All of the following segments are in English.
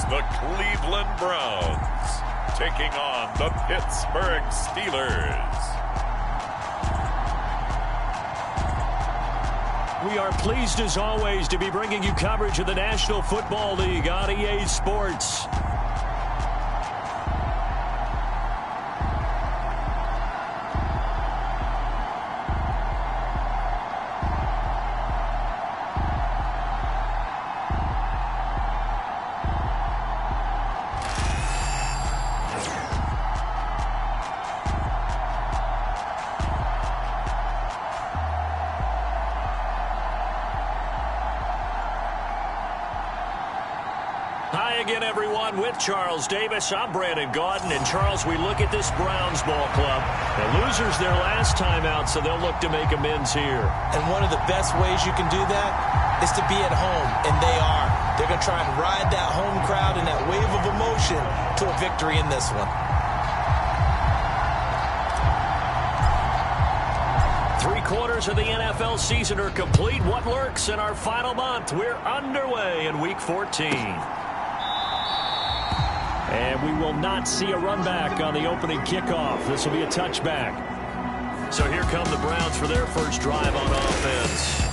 the Cleveland Browns taking on the Pittsburgh Steelers. We are pleased as always to be bringing you coverage of the National Football League on EA Sports. Hi again, everyone. With Charles Davis, I'm Brandon Gaudin. And, Charles, we look at this Browns ball club. The losers their last time out, so they'll look to make amends here. And one of the best ways you can do that is to be at home, and they are. They're going to try and ride that home crowd and that wave of emotion to a victory in this one. Three-quarters of the NFL season are complete. What lurks in our final month? We're underway in Week 14. And we will not see a run back on the opening kickoff. This will be a touchback. So here come the Browns for their first drive on offense.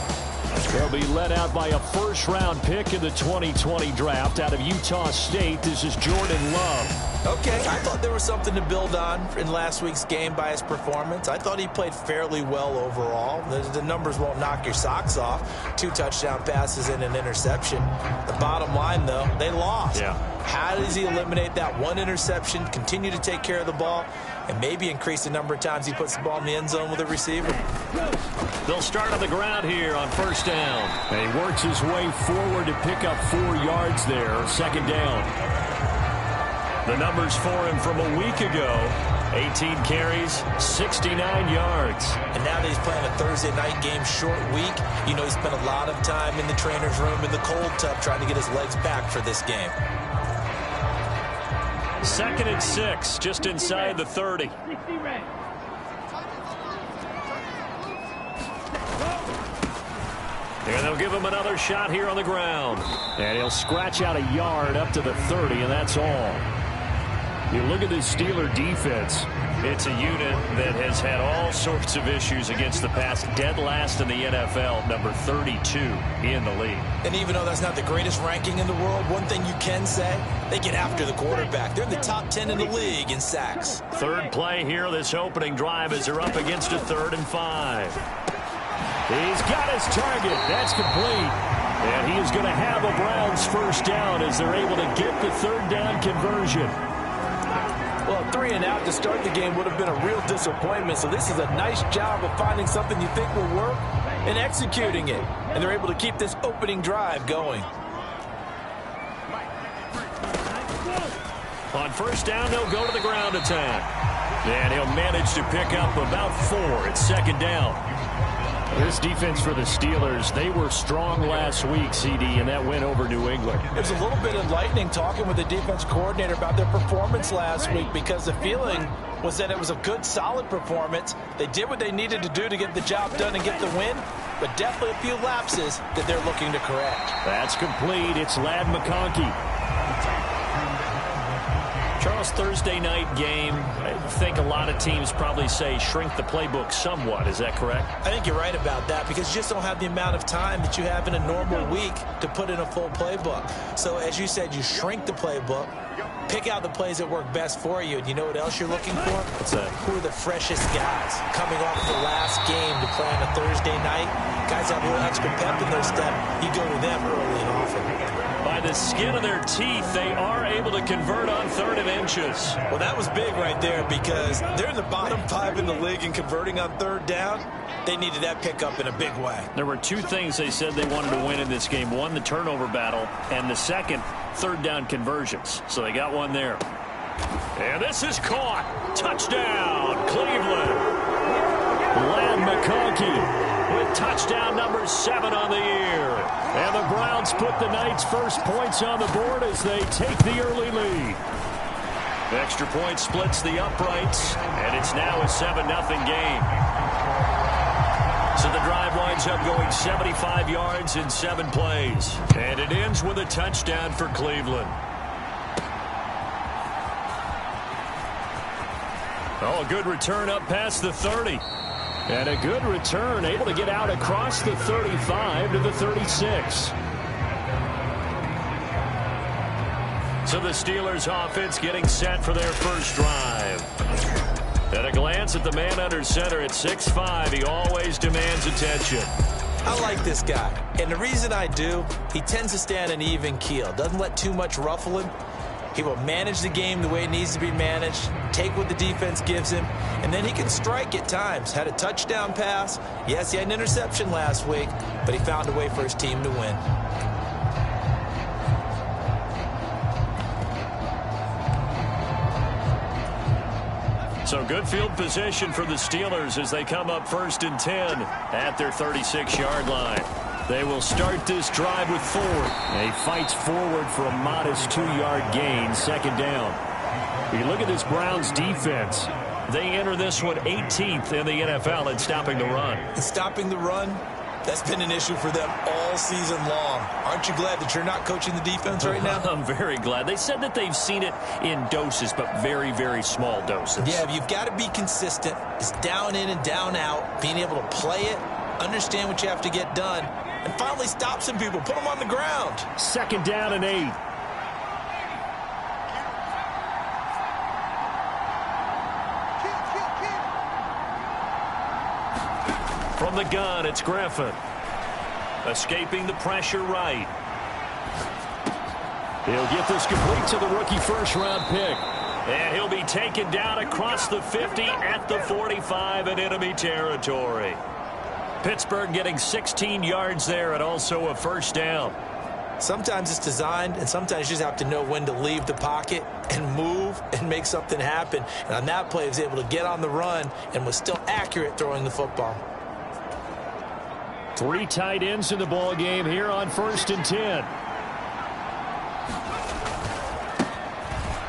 They'll be led out by a first-round pick in the 2020 draft out of Utah State. This is Jordan Love. Okay, I thought there was something to build on in last week's game by his performance. I thought he played fairly well overall. The numbers won't knock your socks off. 2 touchdown passes and an interception. The bottom line, though, they lost. Yeah. How does he eliminate that one interception, continue to take care of the ball, and maybe increase the number of times he puts the ball in the end zone with a receiver? They'll start on the ground here on first down. And he works his way forward to pick up 4 yards there, second down. The numbers for him from a week ago: 18 carries, 69 yards. And now that he's playing a Thursday night game, short week, you know he spent a lot of time in the trainer's room in the cold tub trying to get his legs back for this game. 2nd and 6, just inside the 30. And they'll give him another shot here on the ground. And he'll scratch out a yard up to the 30, and that's all. You look at this Steeler defense. It's a unit that has had all sorts of issues against the pass. Dead last in the NFL, number 32 in the league. And even though that's not the greatest ranking in the world, one thing you can say, they get after the quarterback. They're in the top 10 in the league in sacks. Third play here, this opening drive, as they're up against a 3rd and 5. He's got his target. That's complete. And he is going to have a Browns first down as they're able to get the 3rd down conversion. Well, 3 and out to start the game would have been a real disappointment. So this is a nice job of finding something you think will work and executing it. And they're able to keep this opening drive going. On first down, they'll go to the ground attack. And he'll manage to pick up about 4 at second down. This defense for the Steelers, they were strong last week, CD, and that win over New England. It was a little bit enlightening talking with the defense coordinator about their performance last week, because the feeling was that it was a good, solid performance. They did what they needed to do to get the job done and get the win, but definitely a few lapses that they're looking to correct. That's complete. It's Ladd McConkey. Charles, Thursday night game, I think a lot of teams probably say shrink the playbook somewhat. Is that correct? I think you're right about that, because you just don't have the amount of time that you have in a normal week to put in a full playbook. So as you said, you shrink the playbook, pick out the plays that work best for you. And you know what else you're looking for? What's that? Who are the freshest guys coming off the last game to play on a Thursday night? Guys have a little extra pep in their step. You go to them early and often. By the skin of their teeth, they are able to convert on 3rd and inches. Well, that was big right there, because they're in the bottom 5 in the league in converting on 3rd down. They needed that pickup in a big way. There were 2 things they said they wanted to win in this game. One, the turnover battle, and the second, 3rd down conversions. So they got one there. And this is caught. Touchdown, Cleveland. Ladd McConkey with touchdown number 7 on the year. And the Browns put the Knights' first points on the board as they take the early lead. The extra point splits the uprights, and it's now a 7-0 game. So the drive winds up going 75 yards in 7 plays. And it ends with a touchdown for Cleveland. Oh, a good return up past the 30. And a good return, able to get out across the 35 to the 36. So the Steelers offense getting set for their first drive. At a glance at the man under center at 6'5", he always demands attention. I like this guy, and the reason I do, he tends to stand an even keel, doesn't let too much ruffle him. He will manage the game the way it needs to be managed, take what the defense gives him, and then he can strike at times. Had a touchdown pass. Yes, he had an interception last week, but he found a way for his team to win. So good field position for the Steelers as they come up 1st and 10 at their 36-yard line. They will start this drive with Ford. He fights forward for a modest 2-yard gain, 2nd down. You look at this Browns defense. They enter this one 18th in the NFL in stopping the run. And stopping the run, that's been an issue for them all season long. Aren't you glad that you're not coaching the defense right now? I'm very glad. They said that they've seen it in doses, but very, very small doses. Yeah, you've got to be consistent. It's down in and down out, being able to play it, understand what you have to get done, and finally stop some people, put them on the ground. 2nd down and 8. From the gun, it's Griffin. Escaping the pressure right. He'll get this complete to the rookie first-round pick. And he'll be taken down across the 50 at the 45 in enemy territory. Pittsburgh getting 16 yards there and also a 1st down. Sometimes it's designed, and sometimes you just have to know when to leave the pocket and move and make something happen. And on that play, he was able to get on the run and was still accurate throwing the football. 3 tight ends in the ball game here on 1st and 10.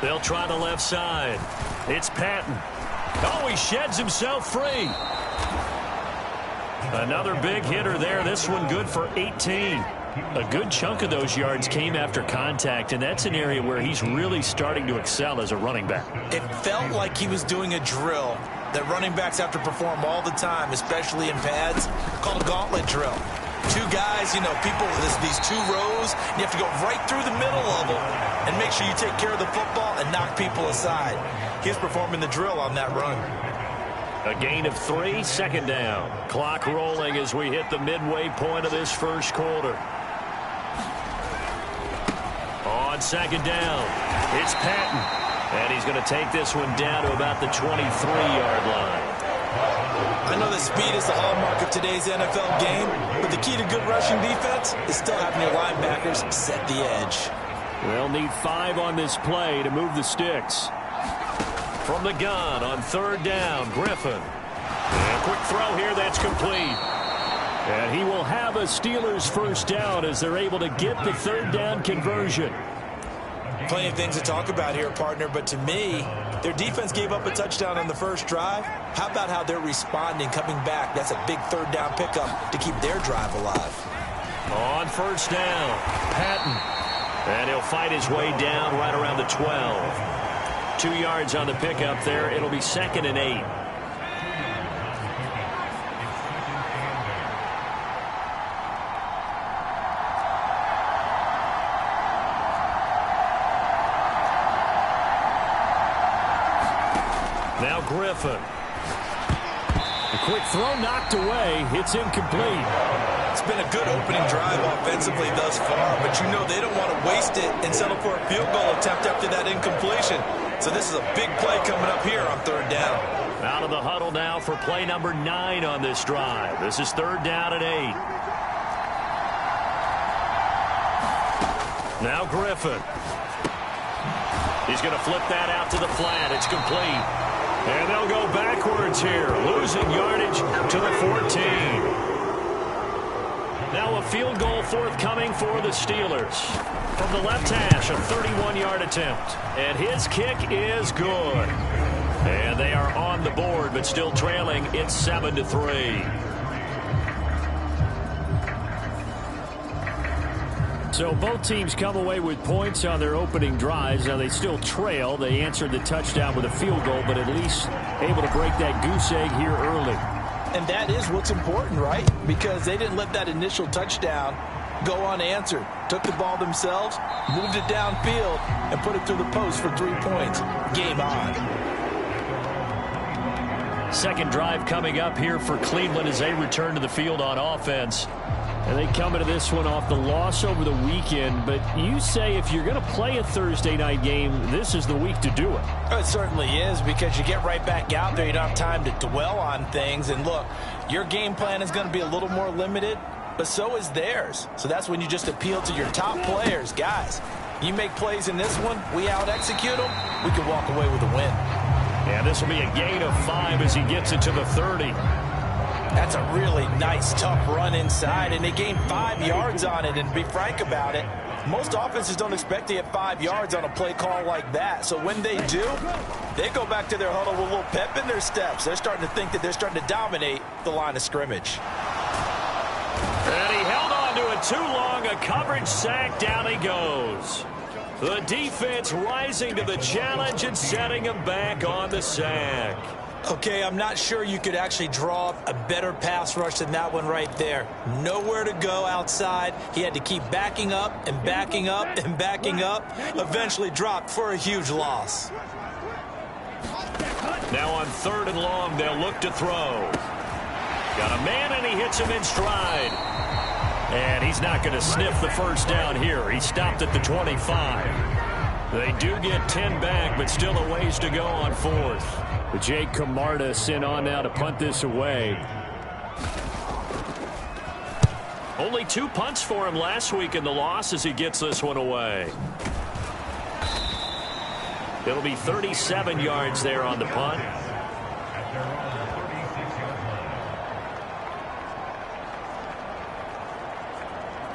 They'll try the left side. It's Patton. Oh, he sheds himself free. Another big hitter there. This one good for 18. A good chunk of those yards came after contact, and that's an area where he's really starting to excel as a running back. It felt like he was doing a drill that running backs have to perform all the time, especially in pads, called a gauntlet drill. 2 guys, people, these 2 rows, you have to go right through the middle of them and make sure you take care of the football and knock people aside. He's performing the drill on that run. A gain of 3, 2nd down. Clock rolling as we hit the midway point of this first quarter. On 2nd down, it's Patton. And he's going to take this one down to about the 23-yard line. I know that speed is the hallmark of today's NFL game, but the key to good rushing defense is still having your linebackers set the edge. They'll need 5 on this play to move the sticks. From the gun on 3rd down, Griffin. And a quick throw here, that's complete. And he will have a Steelers 1st down as they're able to get the 3rd down conversion. Plenty of things to talk about here, partner, but to me, their defense gave up a touchdown on the first drive. How about how they're responding, coming back? That's a big 3rd down pickup to keep their drive alive. On 1st down, Patton. And he'll fight his way down right around the 12. 2 yards on the pickup there. It'll be 2nd and 8. Now Griffin. A quick throw knocked away. It's incomplete. It's been a good opening drive offensively thus far, but they don't want to waste it and settle for a field goal attempt after that incompletion. So this is a big play coming up here on 3rd down. Out of the huddle now for play number 9 on this drive. This is 3rd down and 8. Now Griffin. He's going to flip that out to the flat. It's complete. And they'll go backwards here, losing yardage to the 14. Now a field goal forthcoming for the Steelers. From the left hash, a 31-yard attempt. And his kick is good. And they are on the board, but still trailing. It's 7-3. So both teams come away with points on their opening drives. Now they still trail. They answered the touchdown with a field goal, but at least able to break that goose egg here early. And that is what's important, right? Because they didn't let that initial touchdown go unanswered. Took the ball themselves, moved it downfield, and put it through the post for 3 points. Game on. Second drive coming up here for Cleveland as they return to the field on offense. And they come into this one off the loss over the weekend. But you say if you're going to play a Thursday night game, this is the week to do it. It certainly is, because you get right back out there. You don't have time to dwell on things. And look, your game plan is going to be a little more limited, but so is theirs. So that's when you just appeal to your top players. Guys, you make plays in this one, we out-execute them, we can walk away with a win. Yeah, this will be a gain of 5 as he gets it to the 30. That's a really nice, tough run inside, and they gained 5 yards on it. And to be frank about it, most offenses don't expect to get 5 yards on a play call like that. So when they do, they go back to their huddle with a little pep in their steps. They're starting to think that they're starting to dominate the line of scrimmage. And he held on to it too long. A coverage sack. Down he goes. The defense rising to the challenge and setting him back on the sack. Okay, I'm not sure you could actually draw up a better pass rush than that one right there. Nowhere to go outside. He had to keep backing up and backing up and backing up. Eventually dropped for a huge loss. Now on 3rd and long, they'll look to throw. Got a man, and he hits him in stride. And he's not going to sniff the first down here. He stopped at the 25. They do get 10 back, but still a ways to go on 4th. But Jake Camarda sent on now to punt this away. Only 2 punts for him last week in the loss as he gets this one away. It'll be 37 yards there on the punt.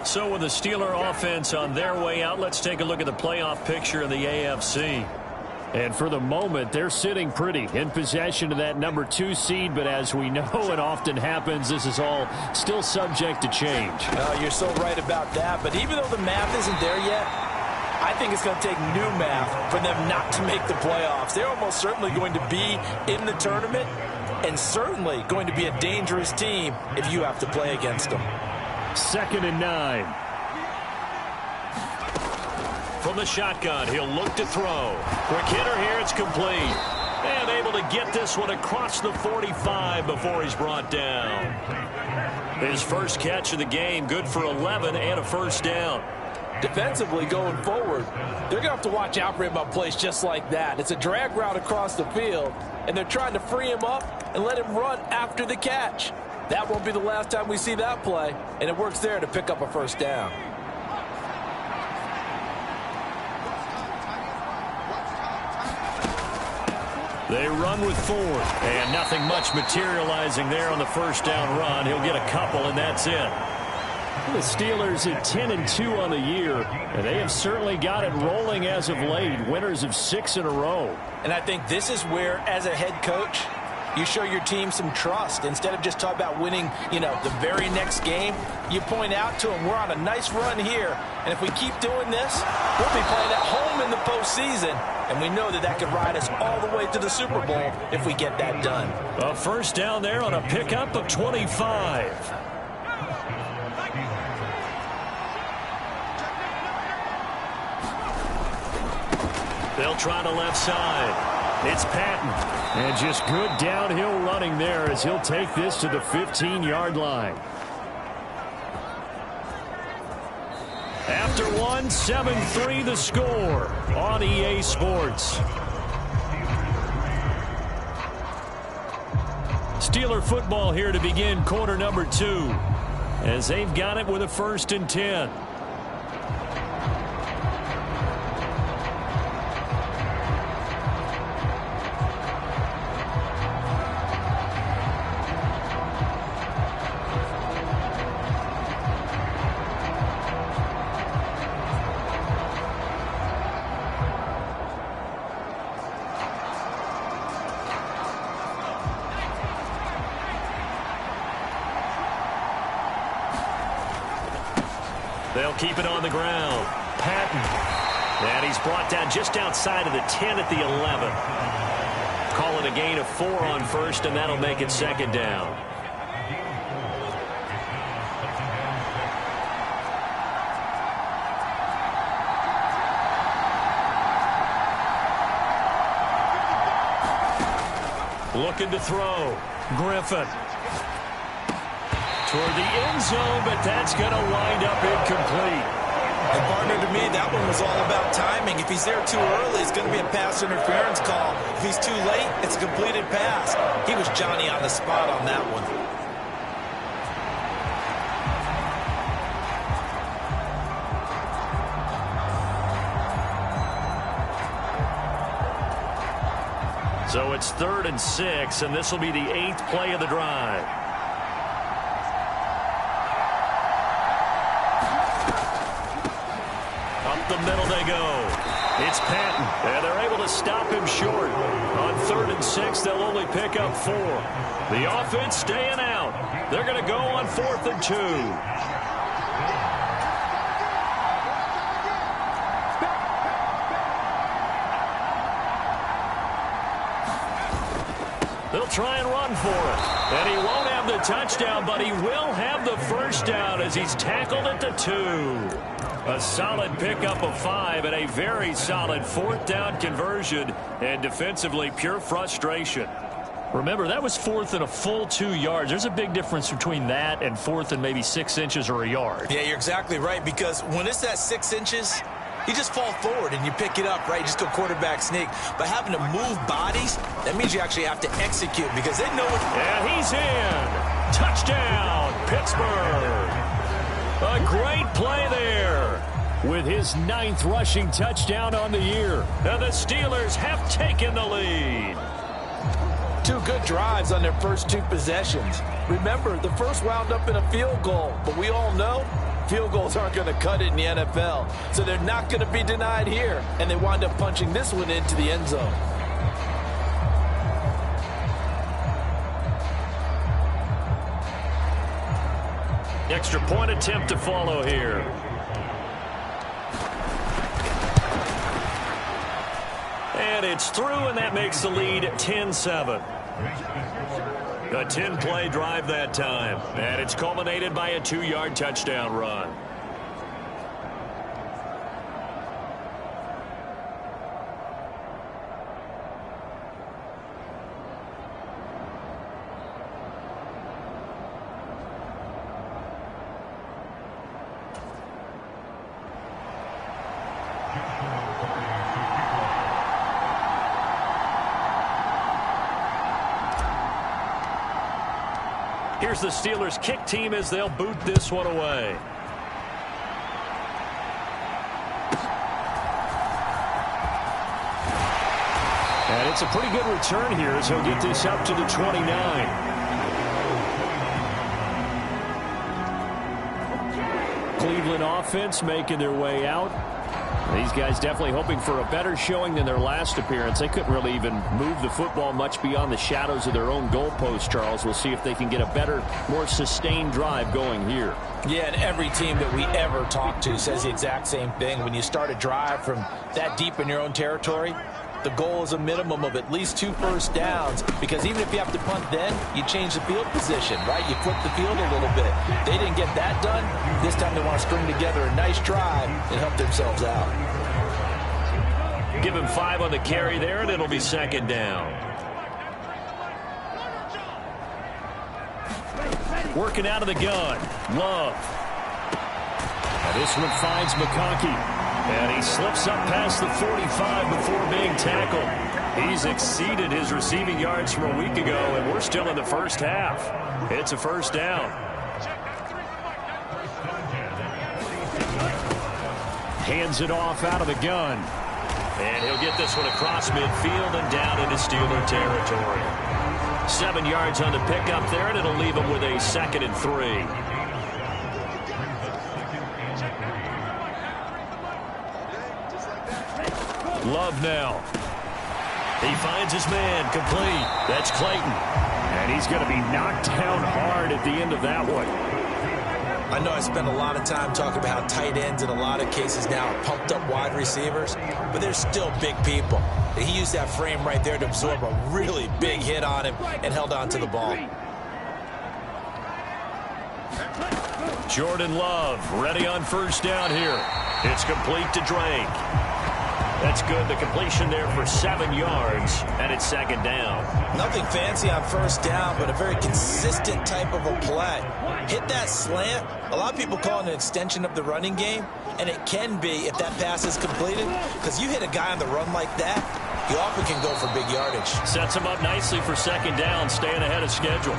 So with the Steeler offense on their way out, let's take a look at the playoff picture in the AFC. And for the moment, they're sitting pretty in possession of that number 2 seed. But as we know, it often happens, this is all still subject to change. You're so right about that. But even though the math isn't there yet, I think it's going to take new math for them not to make the playoffs. They're almost certainly going to be in the tournament, and certainly going to be a dangerous team if you have to play against them. 2nd and 9. From the shotgun, he'll look to throw. Quick hitter here, it's complete. And able to get this one across the 45 before he's brought down. His first catch of the game, good for 11 and a first down. Defensively going forward, they're going to have to watch out for him on plays just like that. It's a drag route across the field, and they're trying to free him up and let him run after the catch. That won't be the last time we see that play, and it works there to pick up a first down. They run with 4, and nothing much materializing there on the first down run. He'll get a couple, and that's it. The Steelers at 10-2 on the year, and they have certainly got it rolling as of late. Winners of 6 in a row. And I think this is where, as a head coach, you show your team some trust. Instead of just talking about winning, the very next game, you point out to them, we're on a nice run here, and if we keep doing this, we'll be playing at home in the postseason, and we know that could ride us all the way to the Super Bowl if we get that done. A first down there on a pickup of 25. They'll try the left side. It's Patton. And just good downhill running there as he'll take this to the 15-yard line. After one, 7-3 the score on EA Sports. Steeler football here to begin quarter number 2 as they've got it with a 1st and 10. They'll keep it on the ground. Patton. And he's brought down just outside of the 10 at the 11. Call it a gain of 4 on first, and that'll make it second down. Looking to throw. Griffin. Toward the end zone, but that's going to wind up incomplete. And partner, to me, that one was all about timing. If he's there too early, it's going to be a pass interference call. If he's too late, it's a completed pass. He was Johnny on the spot on that one. So it's 3rd and 6, and this will be the 8th play of the drive. Up the middle they go. It's Patton, and they're able to stop him short. On 3rd and 6, they'll only pick up 4. The offense staying out. They're going to go on 4th and 2. They'll try and run for it. And he won't have the touchdown, but he will have the first down as he's tackled at the 2. A solid pickup of 5 and a very solid 4th down conversion. And defensively, pure frustration. Remember, that was 4th and a full 2 yards. There's a big difference between that and 4th and maybe 6 inches or a yard. Yeah, you're exactly right, because when it's at 6 inches, you just fall forward and you pick it up, right? You just go quarterback sneak. But having to move bodies, that means you actually have to execute because they know it. And he's in. Touchdown, Pittsburgh. A great play there with his 9th rushing touchdown on the year. And the Steelers have taken the lead. 2 good drives on their first 2 possessions. Remember, the first wound up in a field goal, but we all know field goals aren't going to cut it in the NFL, so they're not going to be denied here, and they wind up punching this one into the end zone. Extra point attempt to follow here. And it's through, and that makes the lead 10-7. A 10-play drive that time, and it's culminated by a 2-yard touchdown run. Here's the Steelers kick team as they'll boot this one away. And it's a pretty good return here as he'll get this up to the 29. Cleveland offense making their way out. These guys definitely hoping for a better showing than their last appearance. They couldn't really even move the football much beyond the shadows of their own goalpost, Charles. We'll see if they can get a better, more sustained drive going here. Yeah, and every team that we ever talk to says the exact same thing. When you start a drive from that deep in your own territory, the goal is a minimum of at least 2 first downs, because even if you have to punt then, you change the field position, right? You flip the field a little bit. They didn't get that done. This time they want to string together a nice drive and help themselves out. Give him 5 on the carry there, and it'll be second down. Working out of the gun. Love. Now this one finds McConkey. And he slips up past the 45 before being tackled. He's exceeded his receiving yards from a week ago, and we're still in the first half. It's a first down. Hands it off out of the gun. And he'll get this one across midfield and down into Steeler territory. 7 yards on the pickup there, and it'll leave him with a 2nd and 3. Love now. He finds his man complete. That's Clayton. And he's going to be knocked down hard at the end of that one. I know I spend a lot of time talking about how tight ends in a lot of cases now are pumped up wide receivers, but they're still big people. And he used that frame right there to absorb a really big hit on him and held on to the ball. Jordan Love ready on first down here. It's complete to Drake. That's good. The completion there for 7 yards, and it's second down. Nothing fancy on first down, but a very consistent type of a play. Hit that slant. A lot of people call it an extension of the running game, and it can be if that pass is completed, because you hit a guy on the run like that, he often can go for big yardage. Sets him up nicely for second down, staying ahead of schedule.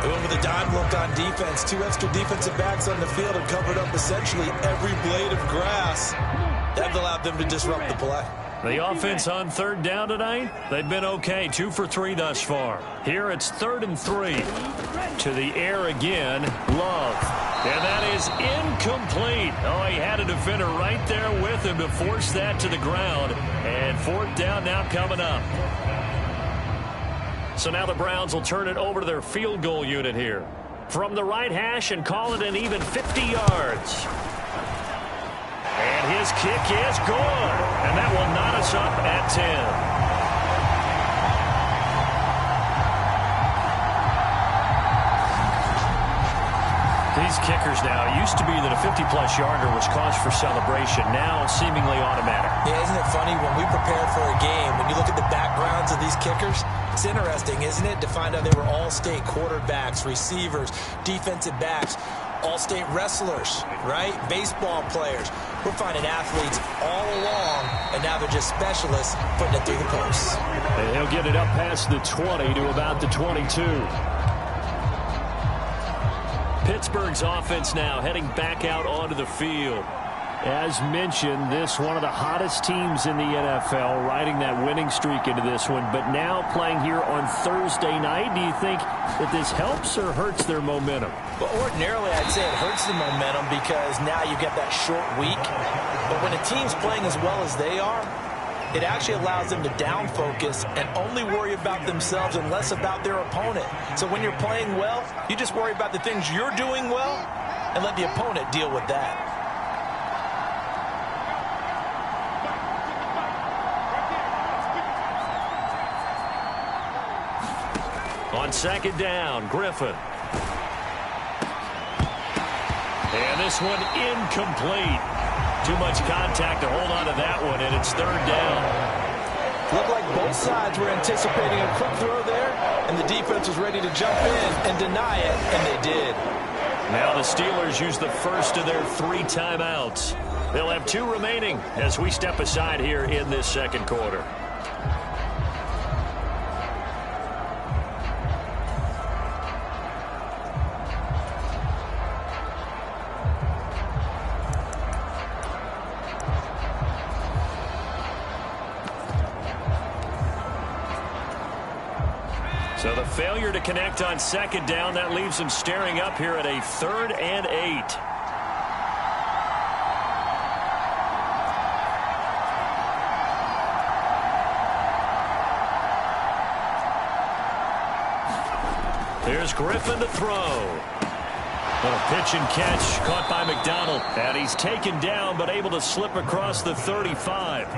They went with a dime look on defense. 2 extra defensive backs on the field and covered up essentially every blade of grass. That allowed them to disrupt the play. The offense on third down tonight, they've been okay. 2 for 3 thus far. Here it's 3rd and 3. To the air again, Love. And that is incomplete. Oh, he had a defender right there with him to force that to the ground. And 4th down now coming up. So now the Browns will turn it over to their field goal unit here. From the right hash and call it an even 50 yards. And his kick is good. And that will knot us up at 10. These kickers now, it used to be that a 50-plus yarder was cause for celebration. Now seemingly automatic. Yeah, isn't it funny when we prepare for a game, when you look at the backgrounds of these kickers, it's interesting, isn't it, to find out they were all-state quarterbacks, receivers, defensive backs, all-state wrestlers, right? Baseball players. We're finding athletes all along, and now they're just specialists putting it through the posts. And he'll get it up past the 20 to about the 22. Pittsburgh's offense now heading back out onto the field. As mentioned, this one of the hottest teams in the NFL, riding that winning streak into this one, but now playing here on Thursday night. Do you think that this helps or hurts their momentum? Well, ordinarily, I'd say it hurts the momentum because now you get that short week. But when a team's playing as well as they are, it actually allows them to down focus and only worry about themselves and less about their opponent. So when you're playing well, you just worry about the things you're doing well and let the opponent deal with that. On second down, Griffin. And this one incomplete. Too much contact to hold on to that one, and it's 3rd down. Looked like both sides were anticipating a quick throw there, and the defense was ready to jump in and deny it, and they did. Now the Steelers use the first of their 3 timeouts. They'll have 2 remaining as we step aside here in this second quarter. So the failure to connect on second down, that leaves them staring up here at a 3rd and 8. Here's Griffin to throw. Little pitch and catch caught by McDonald. And he's taken down but able to slip across the 35.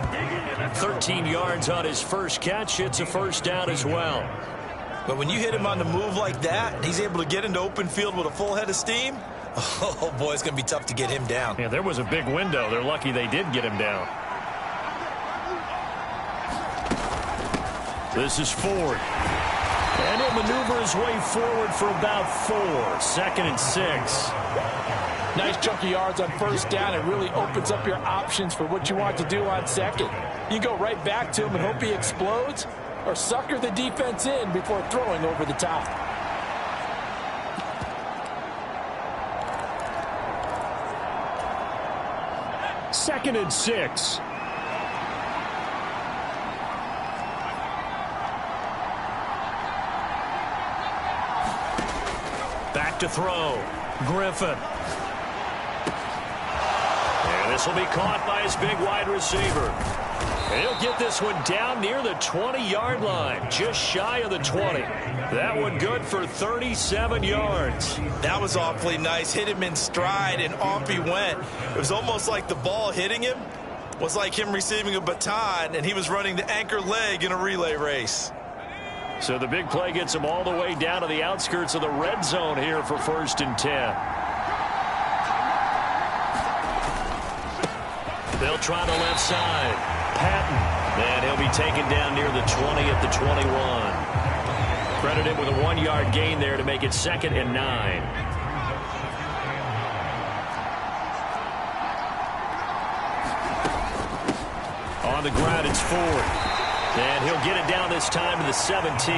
13 yards on his first catch. It's a first down as well. But when you hit him on the move like that, and he's able to get into open field with a full head of steam, oh boy, it's going to be tough to get him down. Yeah, there was a big window. They're lucky they did get him down. This is Ford. And he'll maneuver his way forward for about 4. 2nd and 6. Nice chunky yards on first down. It really opens up your options for what you want to do on second. You go right back to him and hope he explodes, or sucker the defense in before throwing over the top. Second and 6. Back to throw. Griffin. And This will be caught by his big wide receiver. And he'll get this one down near the 20-yard line, just shy of the 20. That one good for 37 yards. That was awfully nice. Hit him in stride, and off he went. It was almost like the ball hitting him was like him receiving a baton, and he was running the anchor leg in a relay race. So the big play gets him all the way down to the outskirts of the red zone here for 1st and 10. They'll try the left side. Patton. And he'll be taken down near the 20 at the 21. Credited with a 1-yard gain there to make it 2nd and 9. On the ground, it's Ford. And he'll get it down this time to the 17.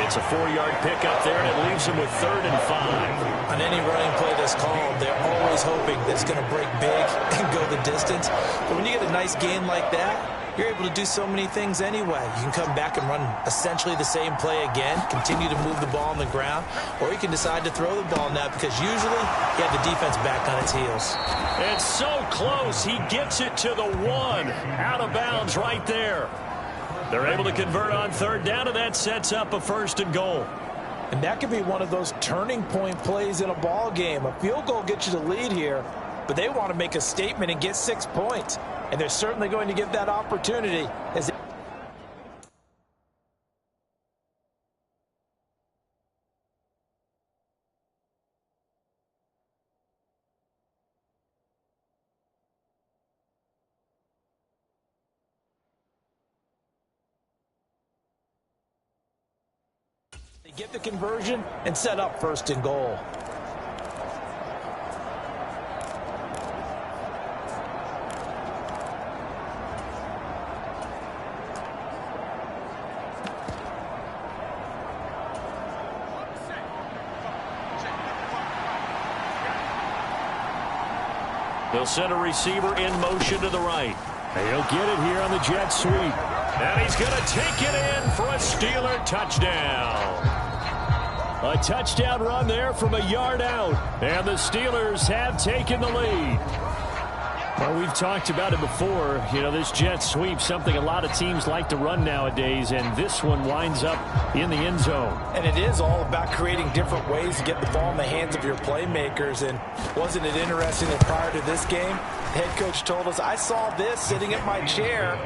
It's a 4-yard pickup there, and it leaves him with 3rd and 5. On any running play that's called, they're always hoping that it's going to break big and go the distance. But when you get a nice gain like that, you're able to do so many things anyway. You can come back and run essentially the same play again, continue to move the ball on the ground, or you can decide to throw the ball now because usually you have the defense back on its heels. It's so close. He gets it to the 1. Out of bounds right there. They're able to convert on 3rd down, and that sets up a 1st and goal. And that could be one of those turning point plays in a ball game. A field goal gets you the lead here, but they want to make a statement and get 6 points. And they're certainly going to get that opportunity as they get the conversion and set up 1st and goal. They'll send a receiver in motion to the right. And he'll get it here on the jet sweep. And he's going to take it in for a Steeler touchdown. A touchdown run there from a yard out. And the Steelers have taken the lead. Well, we've talked about it before. You know, this jet sweep, something a lot of teams like to run nowadays, and this one winds up in the end zone. And it is all about creating different ways to get the ball in the hands of your playmakers. And wasn't it interesting that prior to this game, the head coach told us, I saw this sitting at my chair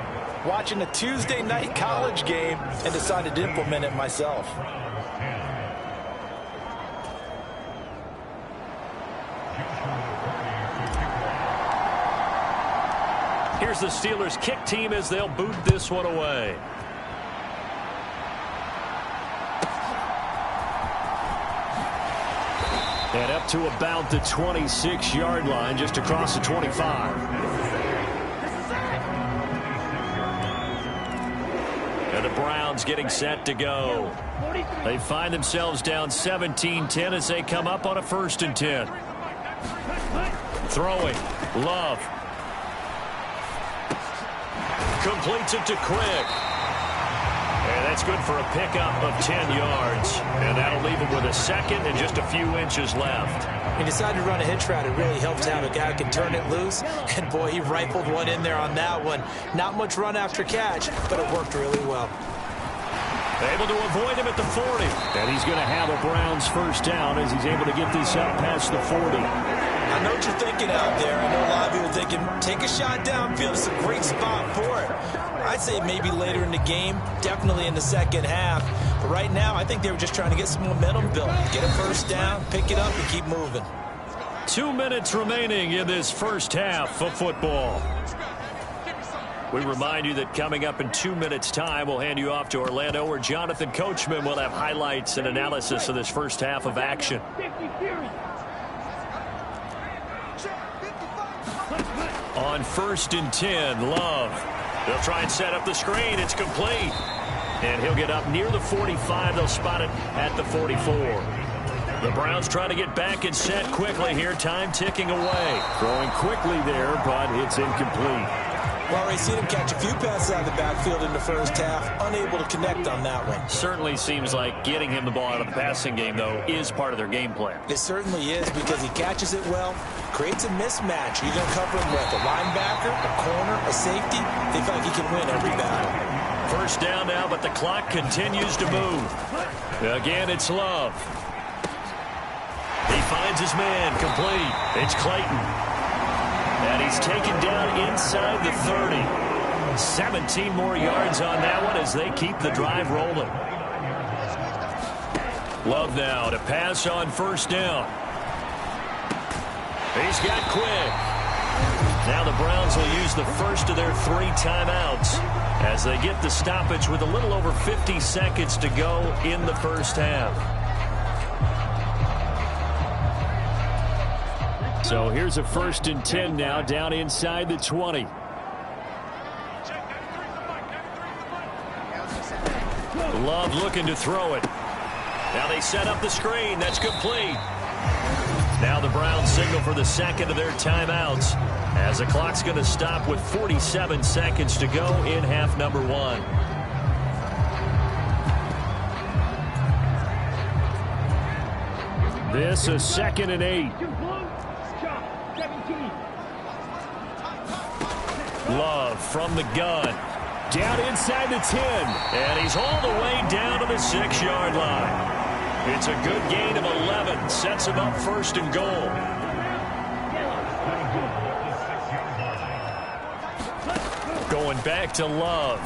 watching a Tuesday night college game and decided to implement it myself. Here's the Steelers kick team as they'll boot this one away. And up to about the 26-yard line, just across the 25. And the Browns getting set to go. They find themselves down 17-10 as they come up on a 1st and 10. Throwing. Love. Completes it to Quick. And that's good for a pickup of 10 yards. And that'll leave him with a 2nd and just a few inches left. He decided to run a hitch route. It really helped to have a guy who can turn it loose. And, boy, he rifled one in there on that one. Not much run after catch, but it worked really well. Able to avoid him at the 40. And he's going to have a Browns 1st down as he's able to get this out past the 40. I know what you're thinking out there. I know a lot of people thinking, take a shot downfield. It's a great spot for it. I'd say maybe later in the game, definitely in the 2nd half. But right now, I think they were just trying to get some momentum built. Get a 1st down, pick it up, and keep moving. 2 minutes remaining in this 1st half of football. We remind you that coming up in 2 minutes' time, we'll hand you off to Orlando, where Jonathan Coachman will have highlights and analysis of this 1st half of action. On 1st and 10, Love. They'll try and set up the screen. It's complete. And he'll get up near the 45. They'll spot it at the 44. The Browns trying to get back and set quickly here. Time ticking away. Throwing quickly there, but it's incomplete. Well, already seen him catch a few passes out of the backfield in the first half, unable to connect on that one. Certainly seems like getting him the ball out of the passing game, though, is part of their game plan. It certainly is because he catches it well, creates a mismatch. You're going to cover him with a linebacker, a corner, a safety. They feel like he can win every battle. First down now, but the clock continues to move. Again, it's Love. He finds his man, complete. It's Clayton. And he's taken down inside the 30. 17 more yards on that one as they keep the drive rolling. Love now to pass on first down. He's got quick. Now the Browns will use the first of their 3 timeouts as they get the stoppage with a little over 50 seconds to go in the first half. So here's a 1st and 10 now down inside the 20. Love looking to throw it. Now they set up the screen. That's complete. Now the Browns signal for the second of their timeouts as the clock's going to stop with 47 seconds to go in half number 1. This is 2nd and 8. Love from the gun. Down inside the 10. And he's all the way down to the 6-yard line. It's a good gain of 11. Sets him up 1st and goal. Going back to Love.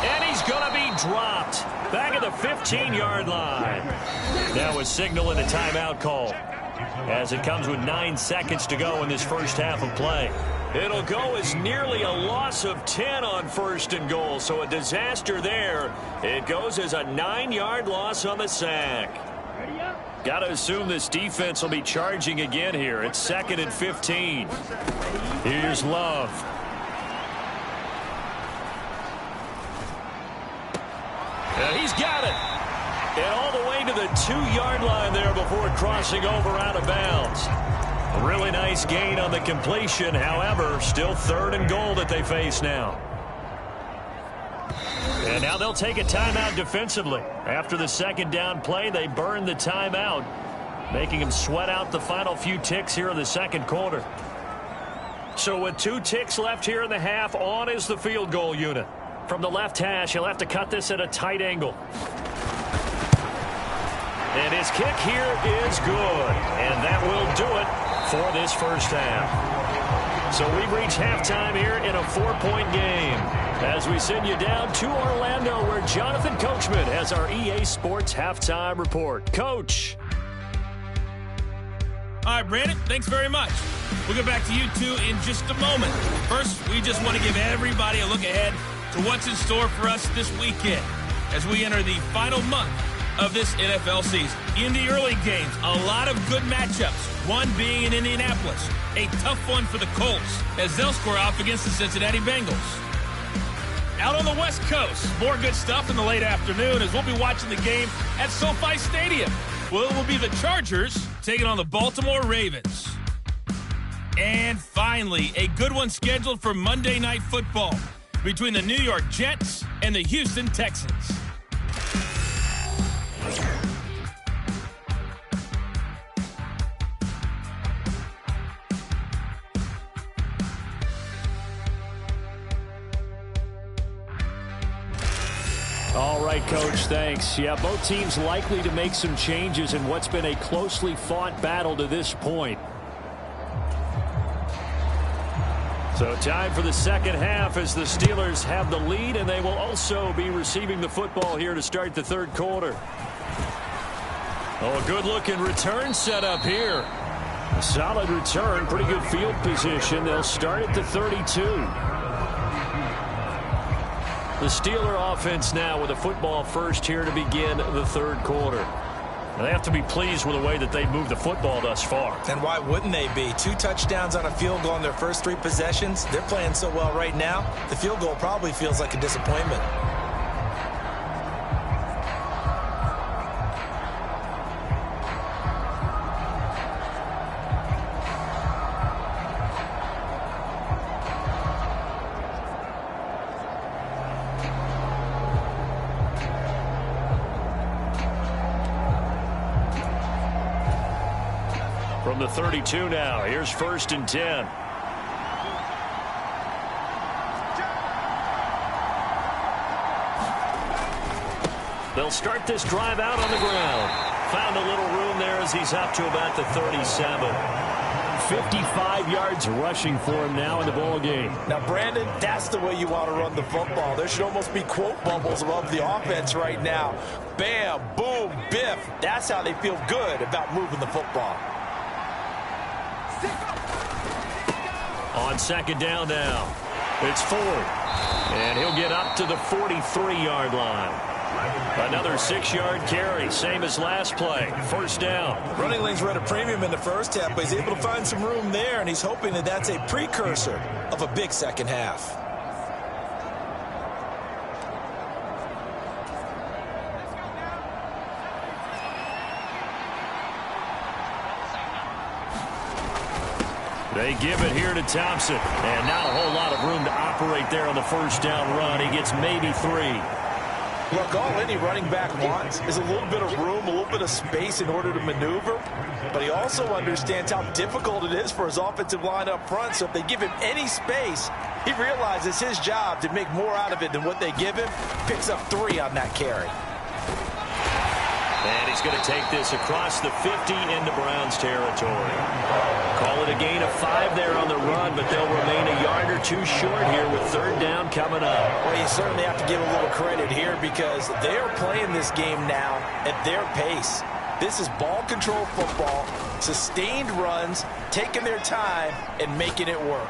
And he's going to be dropped. Back at the 15-yard line. Now a signal and a timeout call, as it comes with 9 seconds to go in this first half of play. It'll go as nearly a loss of 10 on 1st and goal, so a disaster there. It goes as a 9-yard loss on the sack. Got to assume this defense will be charging again here. It's 2nd and 15. Here's Love. He's got it. And all the way to the 2-yard line there before crossing over out of bounds. A really nice gain on the completion. However, still 3rd and goal that they face now. And now they'll take a timeout defensively. After the 2nd down play, they burn the timeout, making them sweat out the final few ticks here in the 2nd quarter. So with 2 ticks left here in the half, on is the field goal unit. From the left hash, he'll have to cut this at a tight angle. And his kick here is good. And that will do it for this first half. So we've reached halftime here in a 4-point game, as we send you down to Orlando, where Jonathan Coachman has our EA Sports halftime report. Coach. All right, Brandon, thanks very much. We'll get back to you two in just a moment. First, we just want to give everybody a look ahead to what's in store for us this weekend as we enter the final month of this NFL season. In the early games, a lot of good matchups, one being in Indianapolis, a tough one for the Colts as they'll square off against the Cincinnati Bengals. Out on the West Coast, more good stuff in the late afternoon as we'll be watching the game at SoFi Stadium. Well, it will be the Chargers taking on the Baltimore Ravens. And finally, a good one scheduled for Monday Night Football between the New York Jets and the Houston Texans. All right, Coach, thanks. Yeah, both teams likely to make some changes in what's been a closely fought battle to this point. So time for the second half as the Steelers have the lead, and they will also be receiving the football here to start the third quarter. Oh, a good-looking return set up here. A solid return, pretty good field position. They'll start at the 32. The Steeler offense now with a football first here to begin the third quarter. And they have to be pleased with the way that they've moved the football thus far. And why wouldn't they be? 2 touchdowns on a field goal in their first 3 possessions. They're playing so well right now, the field goal probably feels like a disappointment. From the 32 now, here's 1st and 10. They'll start this drive out on the ground. Found a little room there as he's up to about the 37. 55 yards rushing for him now in the ball game. Now, Brandon, that's the way you want to run the football. There should almost be quote bubbles above the offense right now. Bam, boom, biff. That's how they feel good about moving the football. On 2nd down now, it's Ford. And he'll get up to the 43-yard line. Another 6-yard carry, same as last play. 1st down. Running lanes were at a premium in the first half, but he's able to find some room there, and he's hoping that that's a precursor of a big second half. They give it here to Thompson. And not a whole lot of room to operate there on the 1st down run. He gets maybe 3. Look, all any running back wants is a little bit of room, a little bit of space in order to maneuver. But he also understands how difficult it is for his offensive line up front. So if they give him any space, he realizes his job to make more out of it than what they give him. Picks up 3 on that carry. And he's going to take this across the 50 into Browns territory. Call it a gain of 5 there on the run, but they'll remain a yard or 2 short here with 3rd down coming up. Well, you certainly have to give a little credit here because they're playing this game now at their pace. This is ball control football, sustained runs, taking their time, and making it work.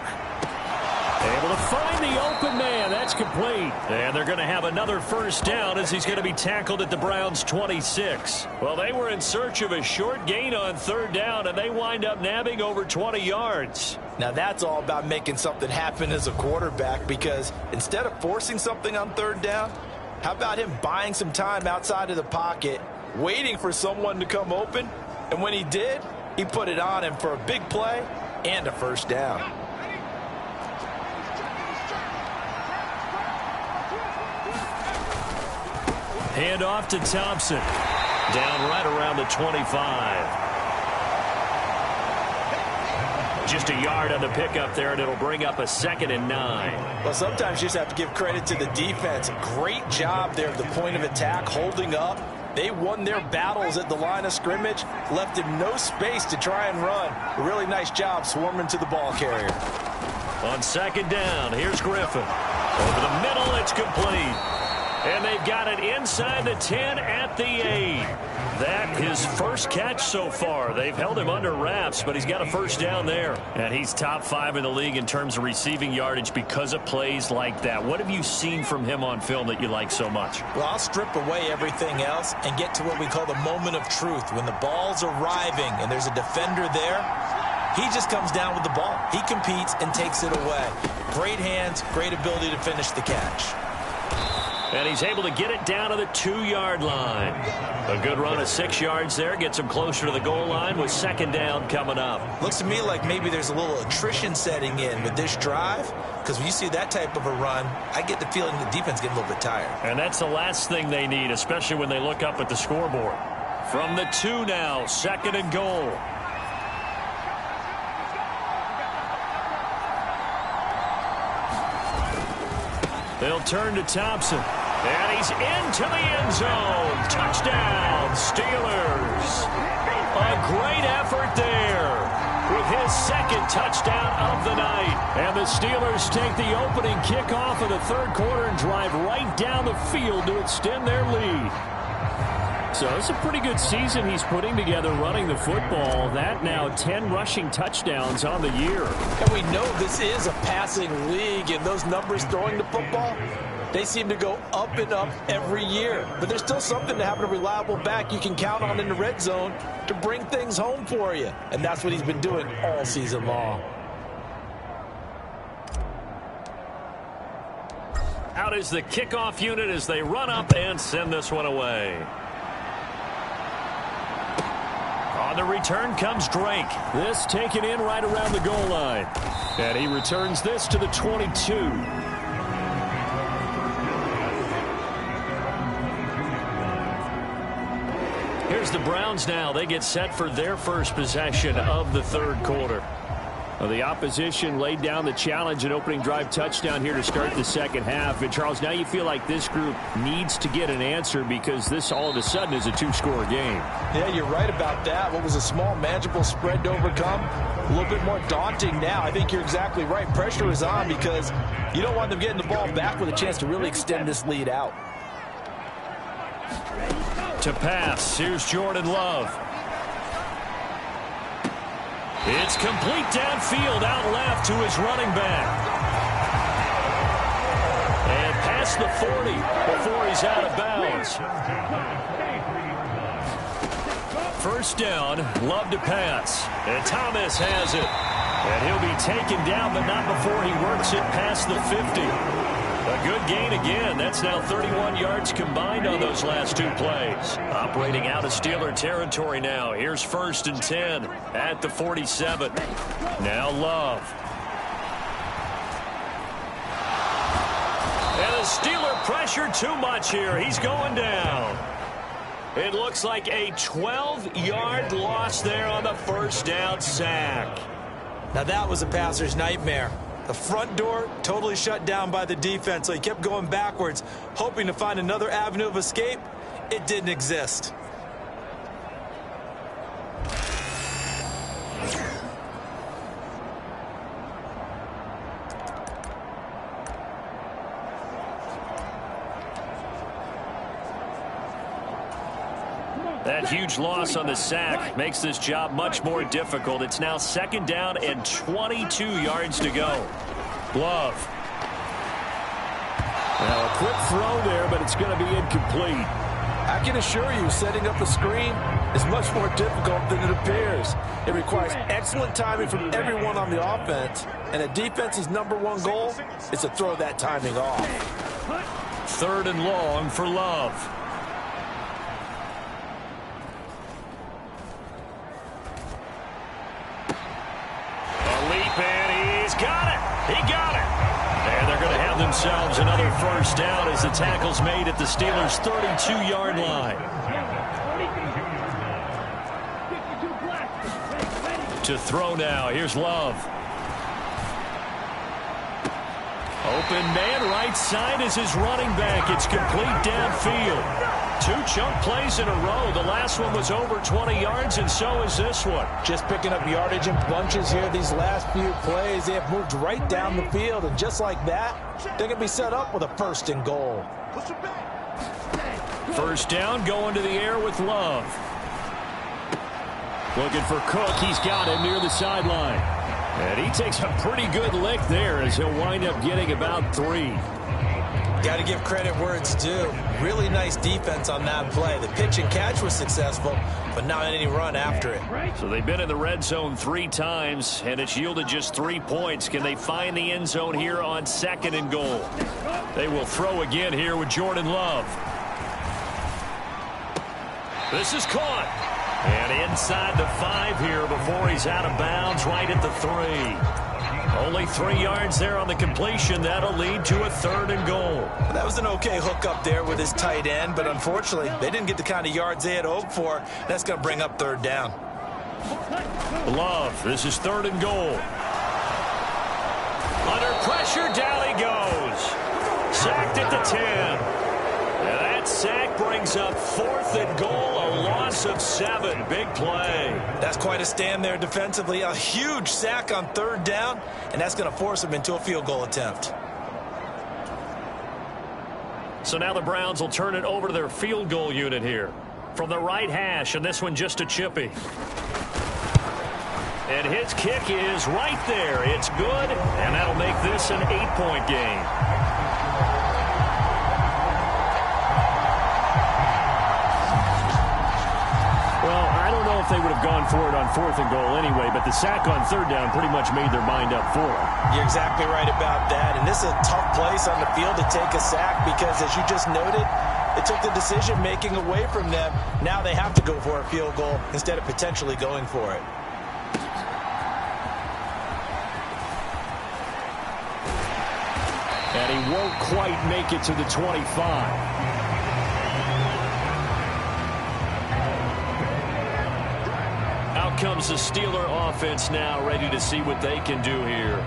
Able to find the open man. That's complete. And they're going to have another 1st down as he's going to be tackled at the Browns' 26. Well, they were in search of a short gain on 3rd down, and they wind up nabbing over 20 yards. Now, that's all about making something happen as a quarterback because instead of forcing something on 3rd down, how about him buying some time outside of the pocket, waiting for someone to come open, and when he did, he put it on him for a big play and a 1st down. Hand off to Thompson. Down right around the 25. Just a yard on the pickup there, and it'll bring up a 2nd and 9. Well, sometimes you just have to give credit to the defense. Great job there at the point of attack, holding up. They won their battles at the line of scrimmage, left him no space to try and run. A really nice job swarming to the ball carrier. On 2nd down, here's Griffin. Over the middle, it's complete. And they've got it inside the 10 at the 8. That his first catch so far. They've held him under wraps, but he's got a 1st down there. And he's top 5 in the league in terms of receiving yardage because of plays like that. What have you seen from him on film that you like so much? Well, I'll strip away everything else and get to what we call the moment of truth. When the ball's arriving and there's a defender there, he just comes down with the ball. He competes and takes it away. Great hands, great ability to finish the catch. And he's able to get it down to the 2-yard line. A good run of 6 yards there. Gets him closer to the goal line with 2nd down coming up. Looks to me like maybe there's a little attrition setting in with this drive. Because when you see that type of a run, I get the feeling the defense getting a little bit tired. And that's the last thing they need, especially when they look up at the scoreboard. From the 2 now, 2nd and goal. They'll turn to Thompson. And he's into the end zone. Touchdown, Steelers. A great effort there with his 2nd touchdown of the night. And the Steelers take the opening kickoff of the 3rd quarter and drive right down the field to extend their lead. So it's a pretty good season he's putting together running the football. That now 10 rushing touchdowns on the year. And we know this is a passing league, and those numbers throwing the football, they seem to go up and up every year. But there's still something to having a reliable back you can count on in the red zone to bring things home for you. And that's what he's been doing all season long. Out is the kickoff unit as they run up and send this one away. On the return comes Drake. This taken in right around the goal line. And he returns this to the 22. Here's Here's the Browns now. They get set for their first possession of the third quarter. Well, the opposition laid down the challenge and opening drive touchdown here to start the second half. And, Charles, now you feel like this group needs to get an answer because this all of a sudden is a two-score game. Yeah, you're right about that. What was a small, manageable spread to overcome, a little bit more daunting now. I think you're exactly right. Pressure is on because you don't want them getting the ball back with a chance to really extend this lead out. To pass, here's Jordan Love. It's complete downfield, out left to his running back. And past the 40 before he's out of bounds. First down, Love to pass. And Thomas has it. And he'll be taken down, but not before he works it past the 50. A good gain again. That's now 31 yards combined on those last two plays. Operating out of Steeler territory now. Here's 1st and 10 at the 47. Now Love. And the Steeler pressure too much here. He's going down. It looks like a 12-yard loss there on the first down sack. Now that was a passer's nightmare. The front door totally shut down by the defense, so he kept going backwards, hoping to find another avenue of escape. It didn't exist. That huge loss on the sack makes this job much more difficult. It's now 2nd down and 22 yards to go. Love. Now a quick throw there, but it's going to be incomplete. I can assure you, setting up a screen is much more difficult than it appears. It requires excellent timing from everyone on the offense, and a defense's #1 goal is to throw that timing off. 3rd and long for Love. And he's got it. He got it. And they're going to have themselves another first down as the tackle's made at the Steelers' 32-yard line. To throw now. Here's Love. Open man right side is his running back. It's complete downfield. 2 chunk plays in a row. The last one was over 20 yards, and so is this one. Just picking up yardage in bunches here these last few plays. They have moved right down the field, and just like that, they're going to be set up with a 1st and goal. First down, going to the air with Love. Looking for Cook. He's got him near the sideline. And he takes a pretty good lick there as he'll wind up getting about 3. Got to give credit where it's due. Really nice defense on that play. The pitch and catch was successful, but not any run after it. So they've been in the red zone 3 times, and it's yielded just 3 points. Can they find the end zone here on 2nd and goal? They will throw again here with Jordan Love. This is caught. And inside the 5 here before he's out of bounds right at the 3. Only 3 yards there on the completion. That'll lead to a 3rd and goal. That was an okay hook up there with his tight end, but unfortunately, they didn't get the kind of yards they had hoped for. That's going to bring up 3rd down. Love, this is 3rd and goal. Under pressure, down he goes. Sacked at the 10. And that sack brings up 4th and goal, a loss of 7. Big play. That's quite a stand there defensively. A huge sack on 3rd down, and that's going to force them into a field goal attempt. So now the Browns will turn it over to their field goal unit here. From the right hash, and this one just a chippy. And his kick is right there. It's good, and that'll make this an 8-point game. They would have gone for it on 4th and goal anyway, but the sack on 3rd down pretty much made their mind up for it. You're exactly right about that, and this is a tough place on the field to take a sack because, as you just noted, it took the decision-making away from them. Now they have to go for a field goal instead of potentially going for it. And he won't quite make it to the 25. comes the Steeler offense now, ready to see what they can do here.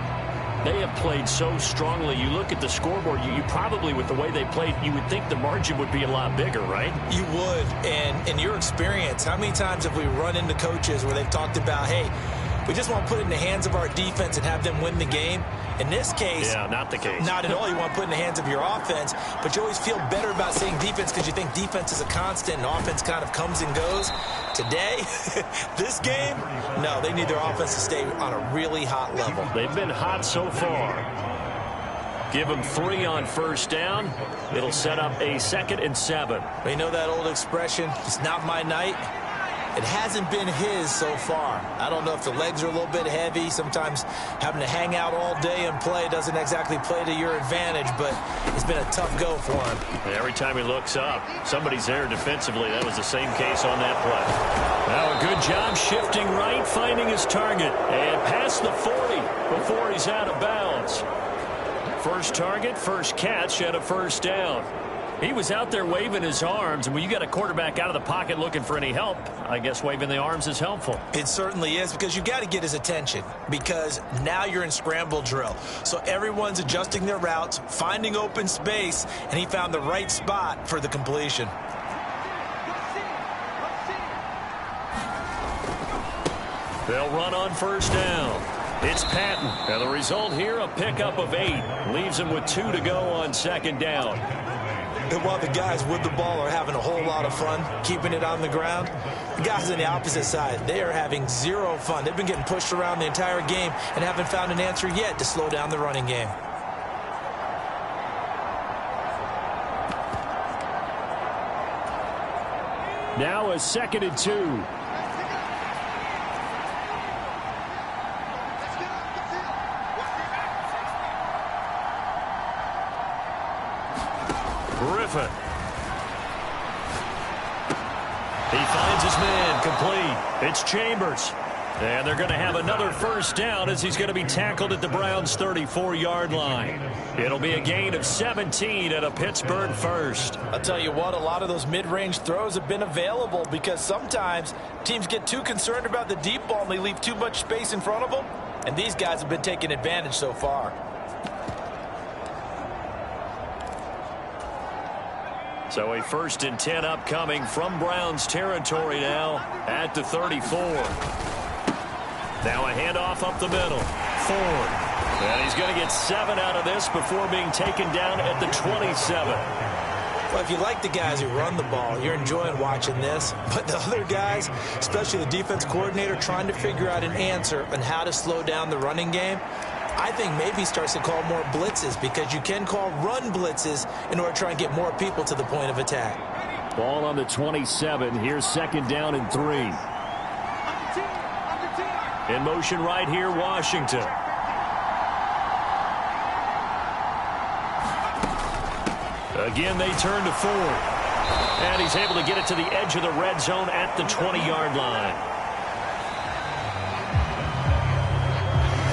They have played so strongly. You look at the scoreboard, you probably, with the way they played, you would think the margin would be a lot bigger, right? You would. And in your experience, how many times have we run into coaches where they've talked about, hey, we just want to put it in the hands of our defense and have them win the game? In this case, yeah, not the case. Not at all. You want to put it in the hands of your offense, but you always feel better about saying defense because you think defense is a constant and offense kind of comes and goes. Today, this game, no, they need their offense to stay on a really hot level. They've been hot so far. Give them 3 on first down. It'll set up a 2nd and 7. You know that old expression, it's not my night? It hasn't been his so far. I don't know if the legs are a little bit heavy. Sometimes having to hang out all day and play doesn't exactly play to your advantage, but it's been a tough go for him. Every time he looks up, somebody's there defensively. That was the same case on that play. Now a good job shifting right, finding his target, and past the 40 before he's out of bounds. First target, first catch, and a first down. He was out there waving his arms, and when you got a quarterback out of the pocket looking for any help, I guess waving the arms is helpful. It certainly is, because you got to get his attention, because now you're in scramble drill. So everyone's adjusting their routes, finding open space, and he found the right spot for the completion. They'll run on first down. It's Patton. And the result here, a pickup of 8. Leaves him with 2 to go on second down. And while the guys with the ball are having a whole lot of fun keeping it on the ground, the guys on the opposite side, they are having zero fun. They've been getting pushed around the entire game and haven't found an answer yet to slow down the running game. Now a 2nd and 2. Griffin. He finds his man, complete. It's Chambers. And they're going to have another first down as he's going to be tackled at the Browns' 34-yard line. It'll be a gain of 17 at a Pittsburgh first. I'll tell you what, a lot of those mid-range throws have been available because sometimes teams get too concerned about the deep ball and they leave too much space in front of them. And these guys have been taking advantage so far. So a 1st and 10 upcoming from Browns territory now at the 34. Now a handoff up the middle. Ford. And he's going to get 7 out of this before being taken down at the 27. Well, if you like the guys who run the ball, you're enjoying watching this. But the other guys, especially the defense coordinator, trying to figure out an answer on how to slow down the running game, I think maybe starts to call more blitzes, because you can call run blitzes in order to try and get more people to the point of attack. Ball on the 27. Here's 2nd down and 3. In motion right here, Washington. Again, they turn to Ford. And he's able to get it to the edge of the red zone at the 20-yard line.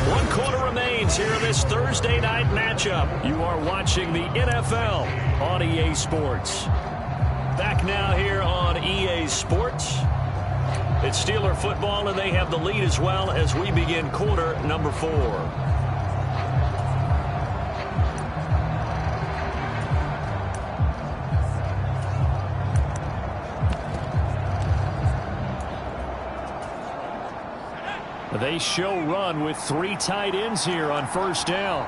1 quarter remains here in this Thursday night matchup. You are watching the NFL on EA Sports. Back now here on EA Sports. It's Steeler football, and they have the lead as well as we begin quarter number 4. They show run with 3 tight ends here on first down.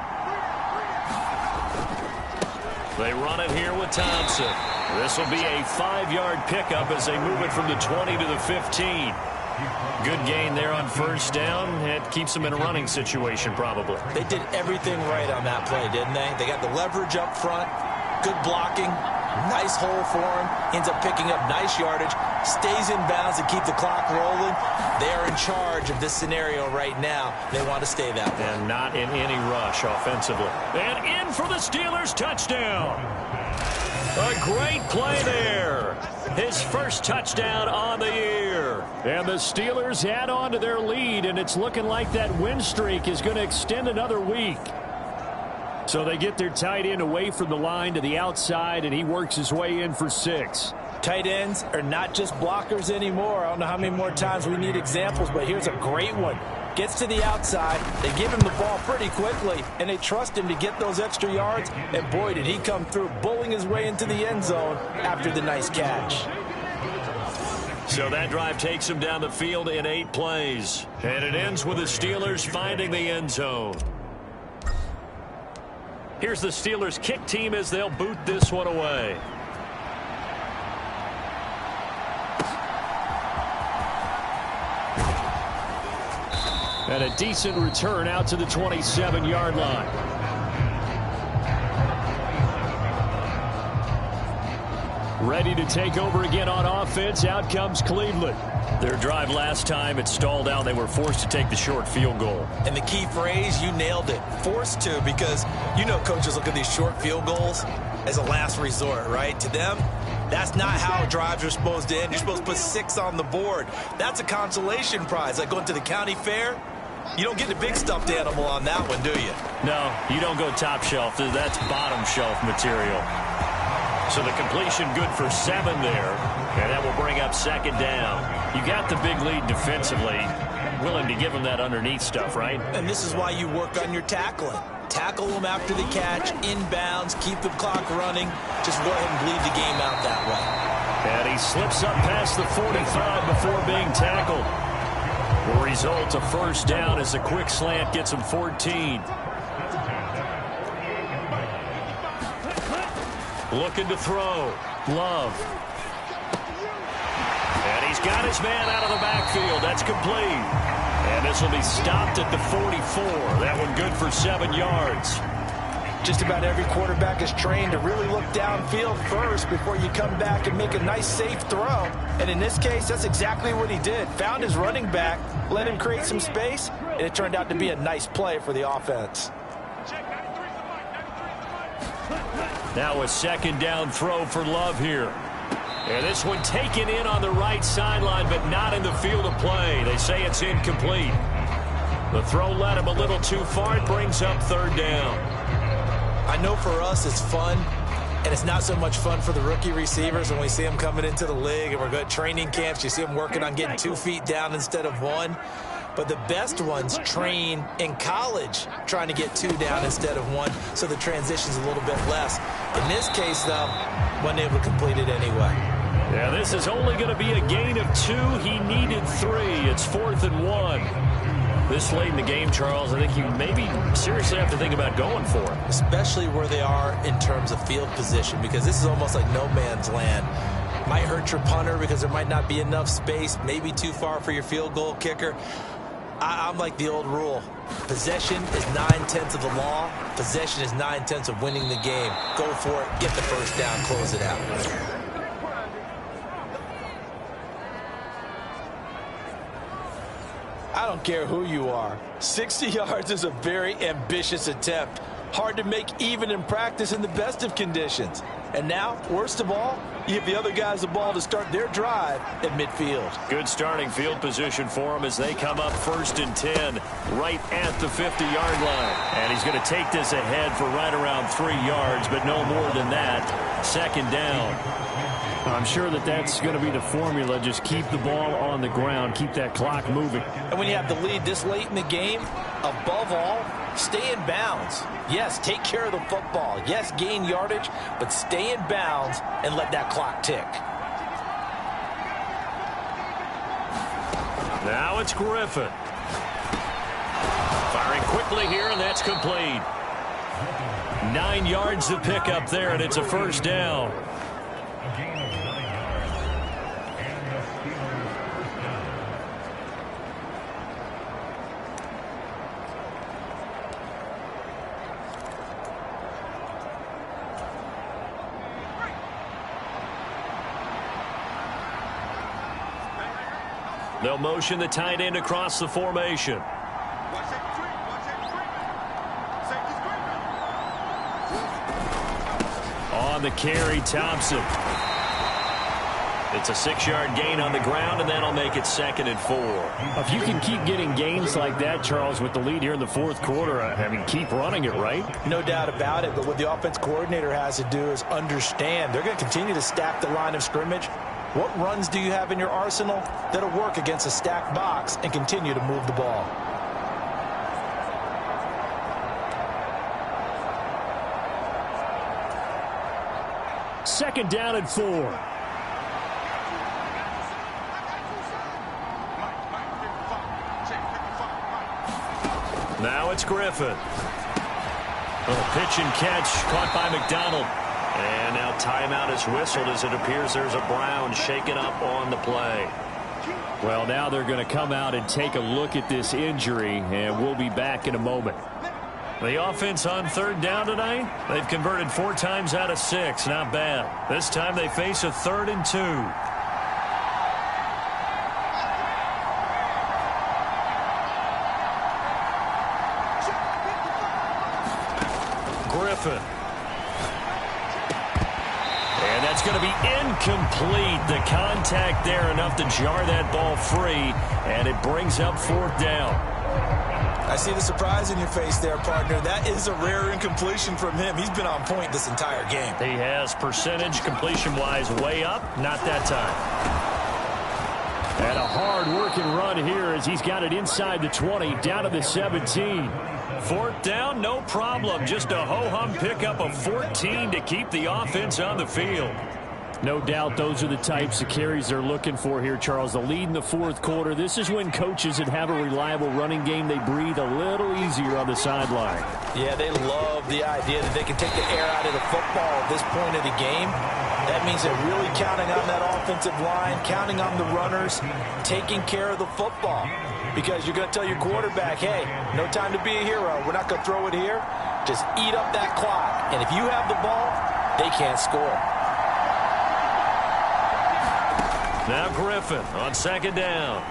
They run it here with Thompson. This will be a 5-yard pickup as they move it from the 20 to the 15. Good gain there on first down. It keeps them in a running situation probably. They did everything right on that play, didn't they? They got the leverage up front, good blocking, nice hole for him. Ends up picking up nice yardage, stays in bounds to keep the clock rolling. They are in charge of this scenario right now. They want to stay that way. And not in any rush offensively. And in for the Steelers, touchdown. A great play there. His first touchdown on the year. And the Steelers add on to their lead, and it's looking like that win streak is going to extend another week. So they get their tight end away from the line to the outside, and he works his way in for 6. Tight ends are not just blockers anymore. I don't know how many more times we need examples, but here's a great one. Gets to the outside, they give him the ball pretty quickly, and they trust him to get those extra yards, and boy, did he come through, bullying his way into the end zone after the nice catch. So that drive takes him down the field in 8 plays, and it ends with the Steelers finding the end zone. Here's the Steelers kick team as they'll boot this one away. And a decent return out to the 27-yard line. Ready to take over again on offense. Out comes Cleveland. Their drive last time, it stalled out. They were forced to take the short field goal. And the key phrase, you nailed it. Forced to, because you know coaches look at these short field goals as a last resort, right? To them, that's not how drives are supposed to end. You're supposed to put 6 on the board. That's a consolation prize. Like going to the county fair, you don't get the big stuffed animal on that one, do you? No, you don't go top shelf. That's bottom shelf material. So the completion good for 7 there, and that will bring up 2nd down. You got the big lead defensively, willing to give them that underneath stuff, right? And this is why you work on your tackling. Tackle them after the catch, inbounds, keep the clock running. Just go ahead and bleed the game out that way. And he slips up past the 45 before being tackled. The result, a 1st down as a quick slant gets him 14. Looking to throw. Love. And he's got his man out of the backfield. That's complete. And this will be stopped at the 44. That one good for 7 yards. Just about every quarterback is trained to really look downfield first before you come back and make a nice, safe throw. And in this case, that's exactly what he did. Found his running back, let him create some space, and it turned out to be a nice play for the offense. Now a 2nd down throw for Love here. And this one taken in on the right sideline, but not in the field of play. They say it's incomplete. The throw led him a little too far. It brings up 3rd down. I know for us it's fun, and it's not so much fun for the rookie receivers when we see them coming into the league and we're going to training camps. You see them working on getting 2 feet down instead of 1. But the best ones train in college trying to get 2 down instead of 1, so the transition's a little bit less. In this case, though, wasn't able to complete it anyway. Yeah, this is only going to be a gain of 2. He needed 3. It's 4th and 1. This late in the game, Charles, I think you maybe seriously have to think about going for it. Especially where they are in terms of field position, because this is almost like no man's land. Might hurt your punter because there might not be enough space, maybe too far for your field goal kicker. I'm like the old rule. Possession is 9/10 of the law. Possession is 9/10 of winning the game. Go for it. Get the 1st down. Close it out. I don't care who you are. 60 yards is a very ambitious attempt. Hard to make even in practice in the best of conditions. And now, worst of all, you give the other guys the ball to start their drive at midfield. Good starting field position for them as they come up 1st and 10 right at the 50-yard line. And he's going to take this ahead for right around 3 yards, but no more than that. 2nd down. I'm sure that's going to be the formula. Just keep the ball on the ground. Keep that clock moving. And when you have the lead this late in the game, above all, stay in bounds. Yes, take care of the football. Yes, gain yardage, but stay in bounds and let that clock tick. Now it's Griffin. Firing quickly here, and that's complete. 9 yards to pick up there, and it's a 1st down. They'll motion the tight end across the formation. On the carry, Thompson. It's a 6-yard gain on the ground, and that'll make it 2nd and 4. If you can keep getting gains like that, Charles, with the lead here in the fourth quarter, I mean, keep running it, right? No doubt about it, but what the offense coordinator has to do is understand they're going to continue to stack the line of scrimmage. What runs do you have in your arsenal that'll work against a stacked box and continue to move the ball? Second down and 4. Now it's Griffin. Little pitch and catch caught by McDonald. And now timeout is whistled as it appears there's a Brown shaken up on the play. Well, now they're going to come out and take a look at this injury, and we'll be back in a moment. The offense on 3rd down tonight, they've converted 4 times out of 6. Not bad. This time they face a 3rd and 2. Griffin. And that's going to be incomplete. The contact there enough to jar that ball free, and it brings up 4th down. I see the surprise in your face there, partner. That is a rare incompletion from him. He's been on point this entire game. He has percentage completion-wise way up. Not that time. And a hard-working run here as he's got it inside the 20, down to the 17. 4th down, no problem. Just a ho-hum pickup of 14 to keep the offense on the field. No doubt those are the types of carries they're looking for here, Charles. The lead in the fourth quarter. This is when coaches that have a reliable running game, they breathe a little easier on the sideline. Yeah, they love the idea that they can take the air out of the football at this point of the game. That means they're really counting on that offensive line, counting on the runners, taking care of the football. Because you're going to tell your quarterback, hey, no time to be a hero. We're not going to throw it here. Just eat up that clock. And if you have the ball, they can't score. Now Griffin on 2nd down.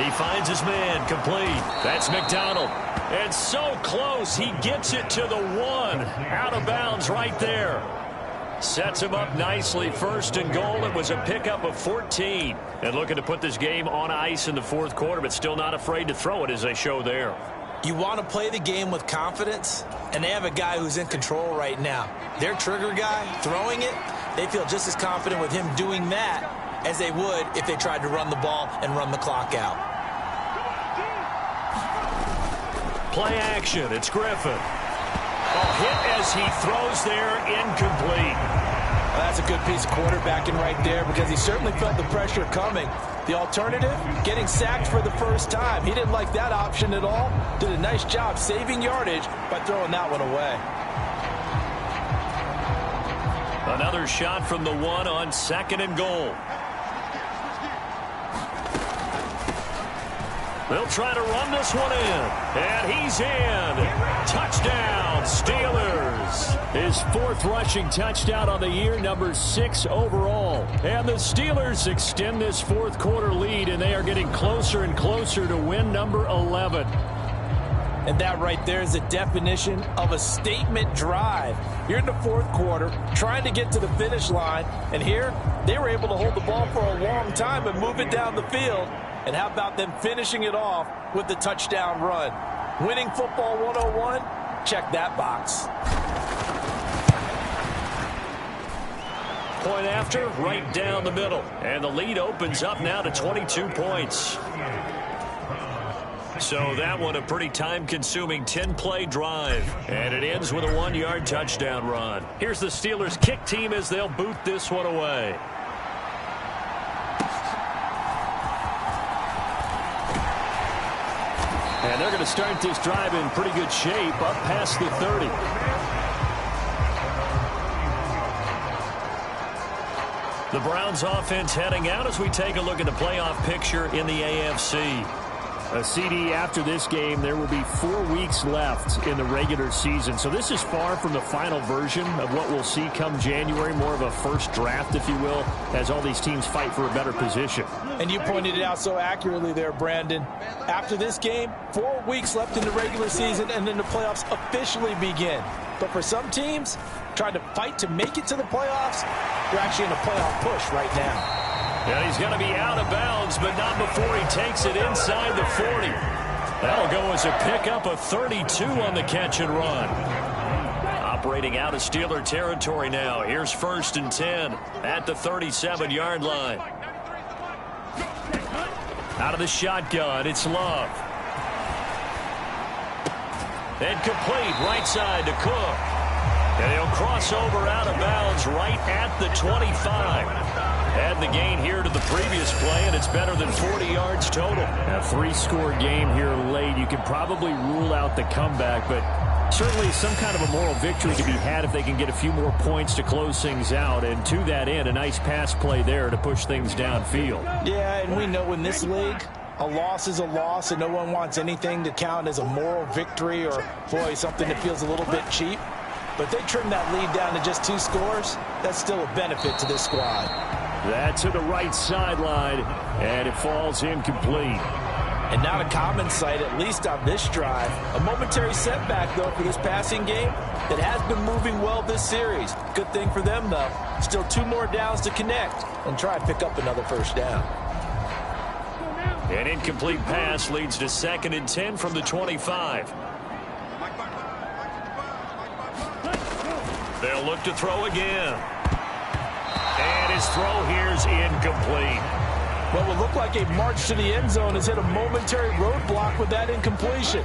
He finds his man complete. That's McDonald. And so close. He gets it to the 1. Out of bounds right there. Sets him up nicely. 1st and goal. It was a pickup of 14. And looking to put this game on ice in the fourth quarter, but still not afraid to throw it as they show there. You want to play the game with confidence, and they have a guy who's in control right now. Their trigger guy throwing it, they feel just as confident with him doing that as they would if they tried to run the ball and run the clock out. Play action. It's Griffin. A hit as he throws there, incomplete. Well, that's a good piece of quarterbacking right there because he certainly felt the pressure coming. The alternative, getting sacked for the first time. He didn't like that option at all. Did a nice job saving yardage by throwing that one away. Another shot from the 1 on 2nd and goal. They'll try to run this one in. And he's in. Touchdown, Steelers. His 4th rushing touchdown on the year, number 6 overall. And the Steelers extend this fourth quarter lead, and they are getting closer and closer to win number 11. And that right there is the definition of a statement drive. You're in the fourth quarter, trying to get to the finish line, and here they were able to hold the ball for a long time and move it down the field. And how about them finishing it off with the touchdown run? Winning football 101, check that box. Point after, right down the middle. And the lead opens up now to 22 points. So that one a pretty time-consuming 10-play drive. And it ends with a 1-yard touchdown run. Here's the Steelers kick team as they'll boot this one away. And they're going to start this drive in pretty good shape, up past the 30. The Browns offense heading out as we take a look at the playoff picture in the AFC. A CD after this game, there will be 4 weeks left in the regular season. So this is far from the final version of what we'll see come January, more of a first draft, if you will, as all these teams fight for a better position. And you pointed it out so accurately there, Brandon. After this game, 4 weeks left in the regular season, and then the playoffs officially begin. But for some teams, trying to fight to make it to the playoffs. They're actually in a playoff push right now. And he's going to be out of bounds, but not before he takes it inside the 40. That'll go as a pickup of 32 on the catch and run. Operating out of Steeler territory now. Here's 1st and 10 at the 37-yard line. Out of the shotgun, it's Love. And complete right side to Cook. And he'll cross over out of bounds right at the 25. Add the gain here to the previous play, and it's better than 40 yards total. A 3-score game here late. You can probably rule out the comeback, but certainly some kind of a moral victory to be had if they can get a few more points to close things out. And to that end, a nice pass play there to push things downfield. Yeah, and we know in this league, a loss is a loss, and no one wants anything to count as a moral victory or, boy, something that feels a little bit cheap. But they trim that lead down to just 2 scores. That's still a benefit to this squad. That to the right sideline, and it falls incomplete. And not a common sight, at least on this drive. A momentary setback, though, for this passing game that has been moving well this series. Good thing for them, though. Still 2 more downs to connect and try and pick up another first down. An incomplete pass leads to 2nd and 10 from the 25. They'll look to throw again. And his throw here's incomplete. What will look like a march to the end zone has hit a momentary roadblock with that incompletion.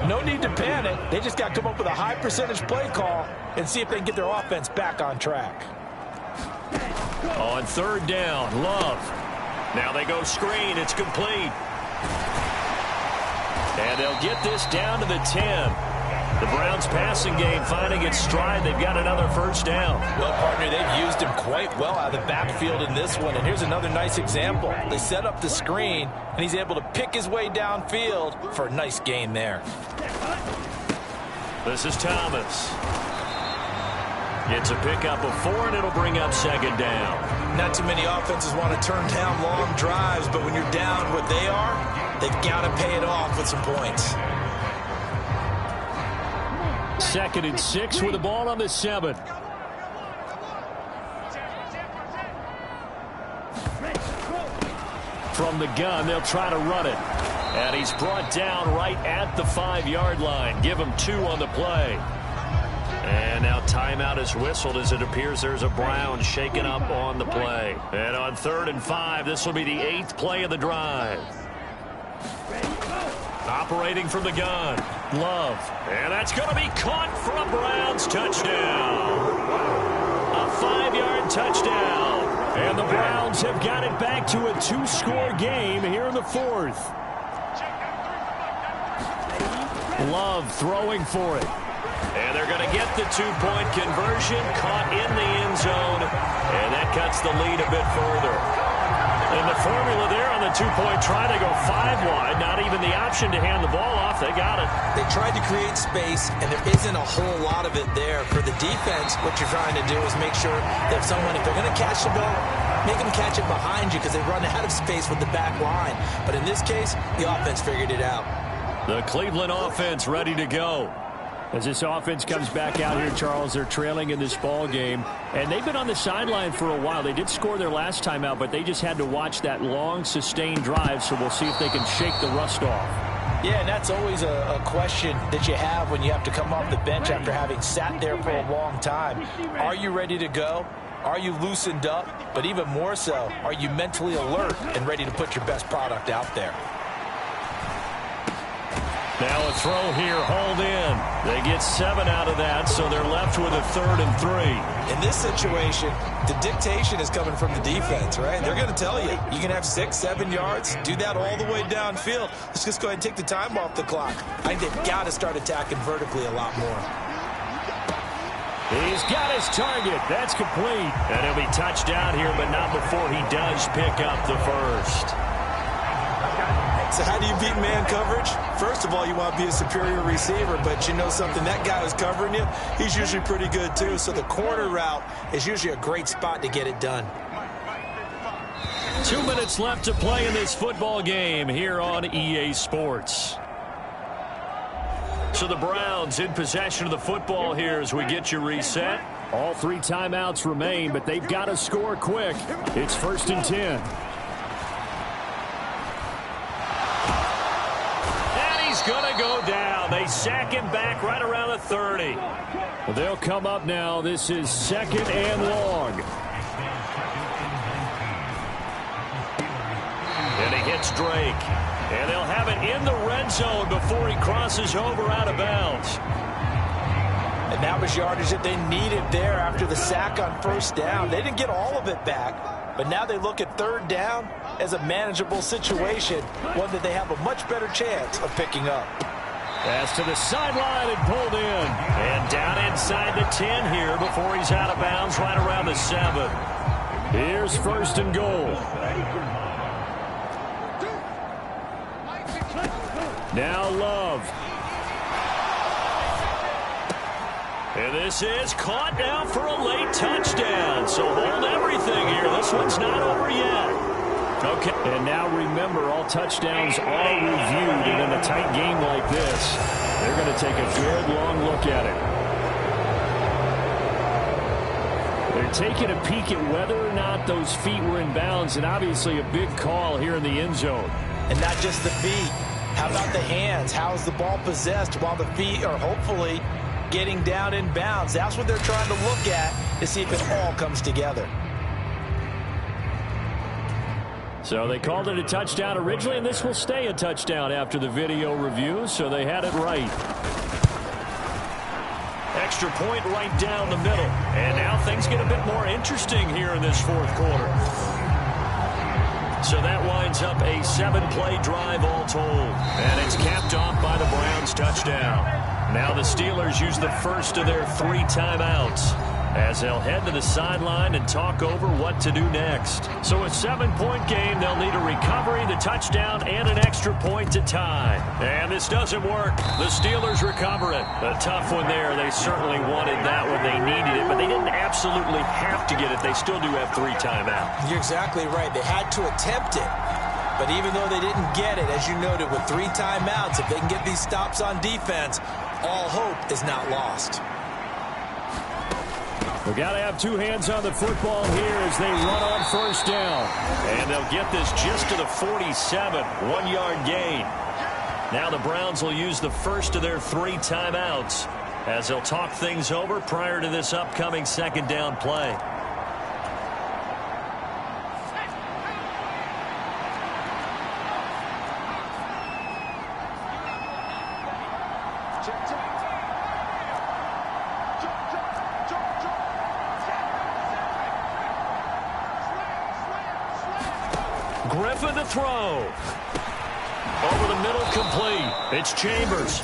No need to panic. They just got to come up with a high percentage play call and see if they can get their offense back on track. On 3rd down, Love. Now they go screen. It's complete. And they'll get this down to the 10. The Browns passing game finding its stride. They've got another first down. Well, partner, they've used him quite well out of the backfield in this one. And here's another nice example. They set up the screen, and he's able to pick his way downfield for a nice gain there. This is Thomas. It's a pickup of 4, and it'll bring up 2nd down. Not too many offenses want to turn down long drives, but when you're down what they are, they've got to pay it off with some points. 2nd and 6 with the ball on the 7. From the gun, they'll try to run it. And he's brought down right at the 5-yard line. Give him 2 on the play. And now timeout is whistled as it appears there's a Brown shaken up on the play. And on 3rd and 5, this will be the 8th play of the drive. Operating from the gun, Love. And that's going to be caught for a Browns touchdown. A 5-yard touchdown. And the Browns have got it back to a 2-score game here in the 4th. Love throwing for it. And they're going to get the 2-point conversion, caught in the end zone. And that cuts the lead a bit further. And the formula there on the 2-point try, they go 5 wide. Not even the option to hand the ball off. They got it. They tried to create space, and there isn't a whole lot of it there. For the defense, what you're trying to do is make sure that someone, if they're going to catch the ball, make them catch it behind you because they run out of space with the back line. But in this case, the offense figured it out. The Cleveland offense ready to go. As this offense comes back out here, Charles, they're trailing in this ball game. And they've been on the sideline for a while. They did score their last time out, but they just had to watch that long, sustained drive. So we'll see if they can shake the rust off. Yeah, and that's always a question that you have when you have to come off the bench after having sat there for a long time. Are you ready to go? Are you loosened up? But even more so, are you mentally alert and ready to put your best product out there? Now a throw here, hauled in. They get 7 out of that, so they're left with a 3rd and 3. In this situation, the dictation is coming from the defense, right? They're going to tell you, you can have 6, 7 yards, do that all the way downfield. Let's just go ahead and take the time off the clock. I think they've got to start attacking vertically a lot more. He's got his target. That's complete. And he'll be touched down here, but not before he does pick up the first. So how do you beat man coverage? First of all, you want to be a superior receiver, but you know something, that guy who's covering you, he's usually pretty good too. So the corner route is usually a great spot to get it done. 2 minutes left to play in this football game here on EA Sports. So the Browns in possession of the football here as we get you reset. All 3 timeouts remain, but they've got to score quick. It's 1st and 10. And he's going to go down. They sack him back right around the 30. Well, they'll come up now. This is 2nd and long. And he hits Drake. And they'll have it in the red zone before he crosses over out of bounds. And that was yardage that they needed there after the sack on 1st down. They didn't get all of it back, but now they look at 3rd down as a manageable situation, one that they have a much better chance of picking up. Pass to the sideline and pulled in. And down inside the 10 here before he's out of bounds right around the 7. Here's 1st and goal. Now Love. And this is caught now for a late touchdown. So hold everything here. This one's not over yet. Okay. And now remember, all touchdowns are reviewed. And in a tight game like this, they're going to take a good long look at it. They're taking a peek at whether or not those feet were in bounds. And obviously a big call here in the end zone. And not just the feet. How about the hands? How is the ball possessed while the feet are hopefully getting down in bounds? That's what they're trying to look at to see if it all comes together. So they called it a touchdown originally, and this will stay a touchdown after the video review, so they had it right. Extra point right down the middle. And now things get a bit more interesting here in this 4th quarter. So that winds up a 7-play drive all told. And it's capped off by the Browns touchdown. Now the Steelers use the first of their 3 timeouts as they'll head to the sideline and talk over what to do next. So a 7-point game, they'll need a recovery, the touchdown, and an extra point to tie. And this doesn't work. The Steelers recover it. A tough one there. They certainly wanted that when they needed it, but they didn't absolutely have to get it. They still do have 3 timeouts. You're exactly right. They had to attempt it. But even though they didn't get it, as you noted, with 3 timeouts, if they can get these stops on defense, all hope is not lost. We've got to have 2 hands on the football here as they run on 1st down. And they'll get this just to the 47, 1-yard gain. Now the Browns will use the first of their 3 timeouts as they'll talk things over prior to this upcoming 2nd down play. Griffin to throw. Over the middle, complete. It's Chambers.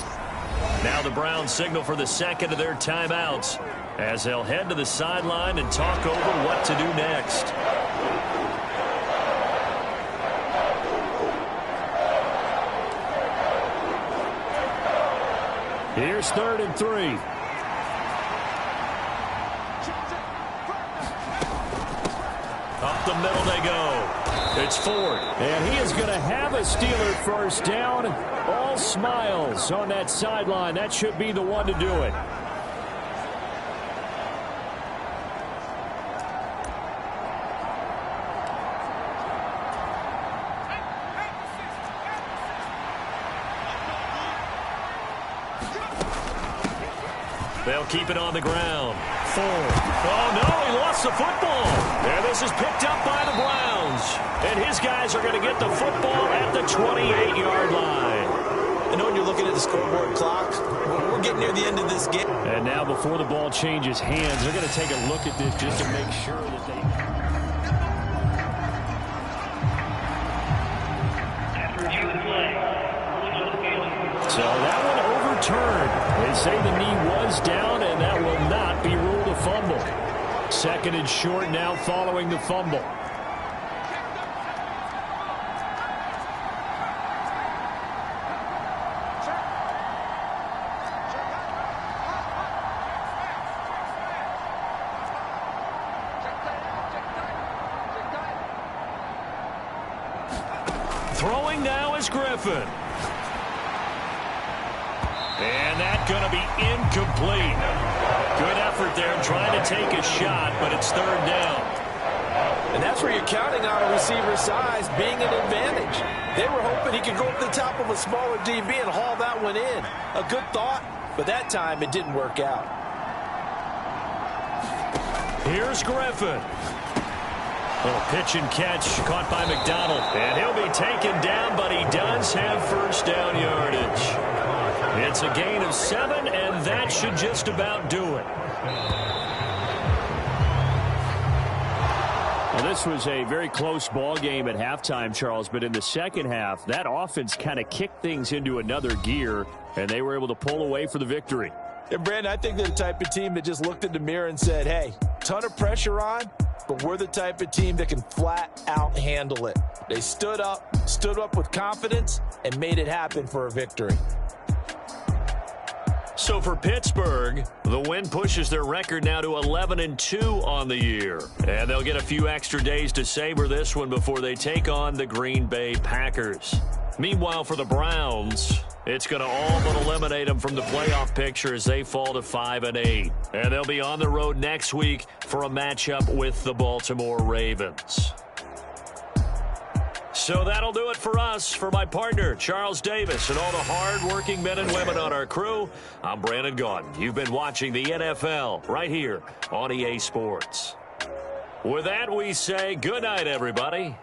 Now the Browns signal for the 2nd of their timeouts as they'll head to the sideline and talk over what to do next. Here's 3rd and 3. Up the middle they go. It's Ford. And he is going to have a Steeler 1st down. All smiles on that sideline. That should be the one to do it. They'll keep it on the ground. Ford. Oh, no, he lost the football. And this is picked up by the Browns. And his guys are going to get the football at the 28-yard line. And when you're looking at the scoreboard clock, we're getting near the end of this game. And now before the ball changes hands, they're going to take a look at this just to make sure that they... So that one overturned. They say the knee was down, and that will not be ruled a fumble. 2nd and short now following the fumble. Throwing now is Griffin. And that's going to be incomplete. Good effort there trying to take a shot, but it's third down. And that's where you're counting on a receiver's size being an advantage. They were hoping he could go up the top of a smaller DB and haul that one in. A good thought, but that time it didn't work out. Here's Griffin. Little pitch and catch caught by McDonald. And he'll be taken down, but he does have first down yardage. It's a gain of 7, and that should just about do it. Well, this was a very close ball game at halftime, Charles, but in the second half, that offense kind of kicked things into another gear, and they were able to pull away for the victory. And, Brandon, I think they're the type of team that just looked in the mirror and said, hey, ton of pressure on, but we're the type of team that can flat out handle it. They stood up with confidence, and made it happen for a victory. So for Pittsburgh, the win pushes their record now to 11-2 on the year. And they'll get a few extra days to savor this one before they take on the Green Bay Packers. Meanwhile, for the Browns, it's going to all but eliminate them from the playoff picture as they fall to 5-8. And they'll be on the road next week for a matchup with the Baltimore Ravens. So that'll do it for us. For my partner, Charles Davis, and all the hard-working men and women on our crew, I'm Brandon Gaudin. You've been watching the NFL right here on EA Sports. With that, we say good night, everybody.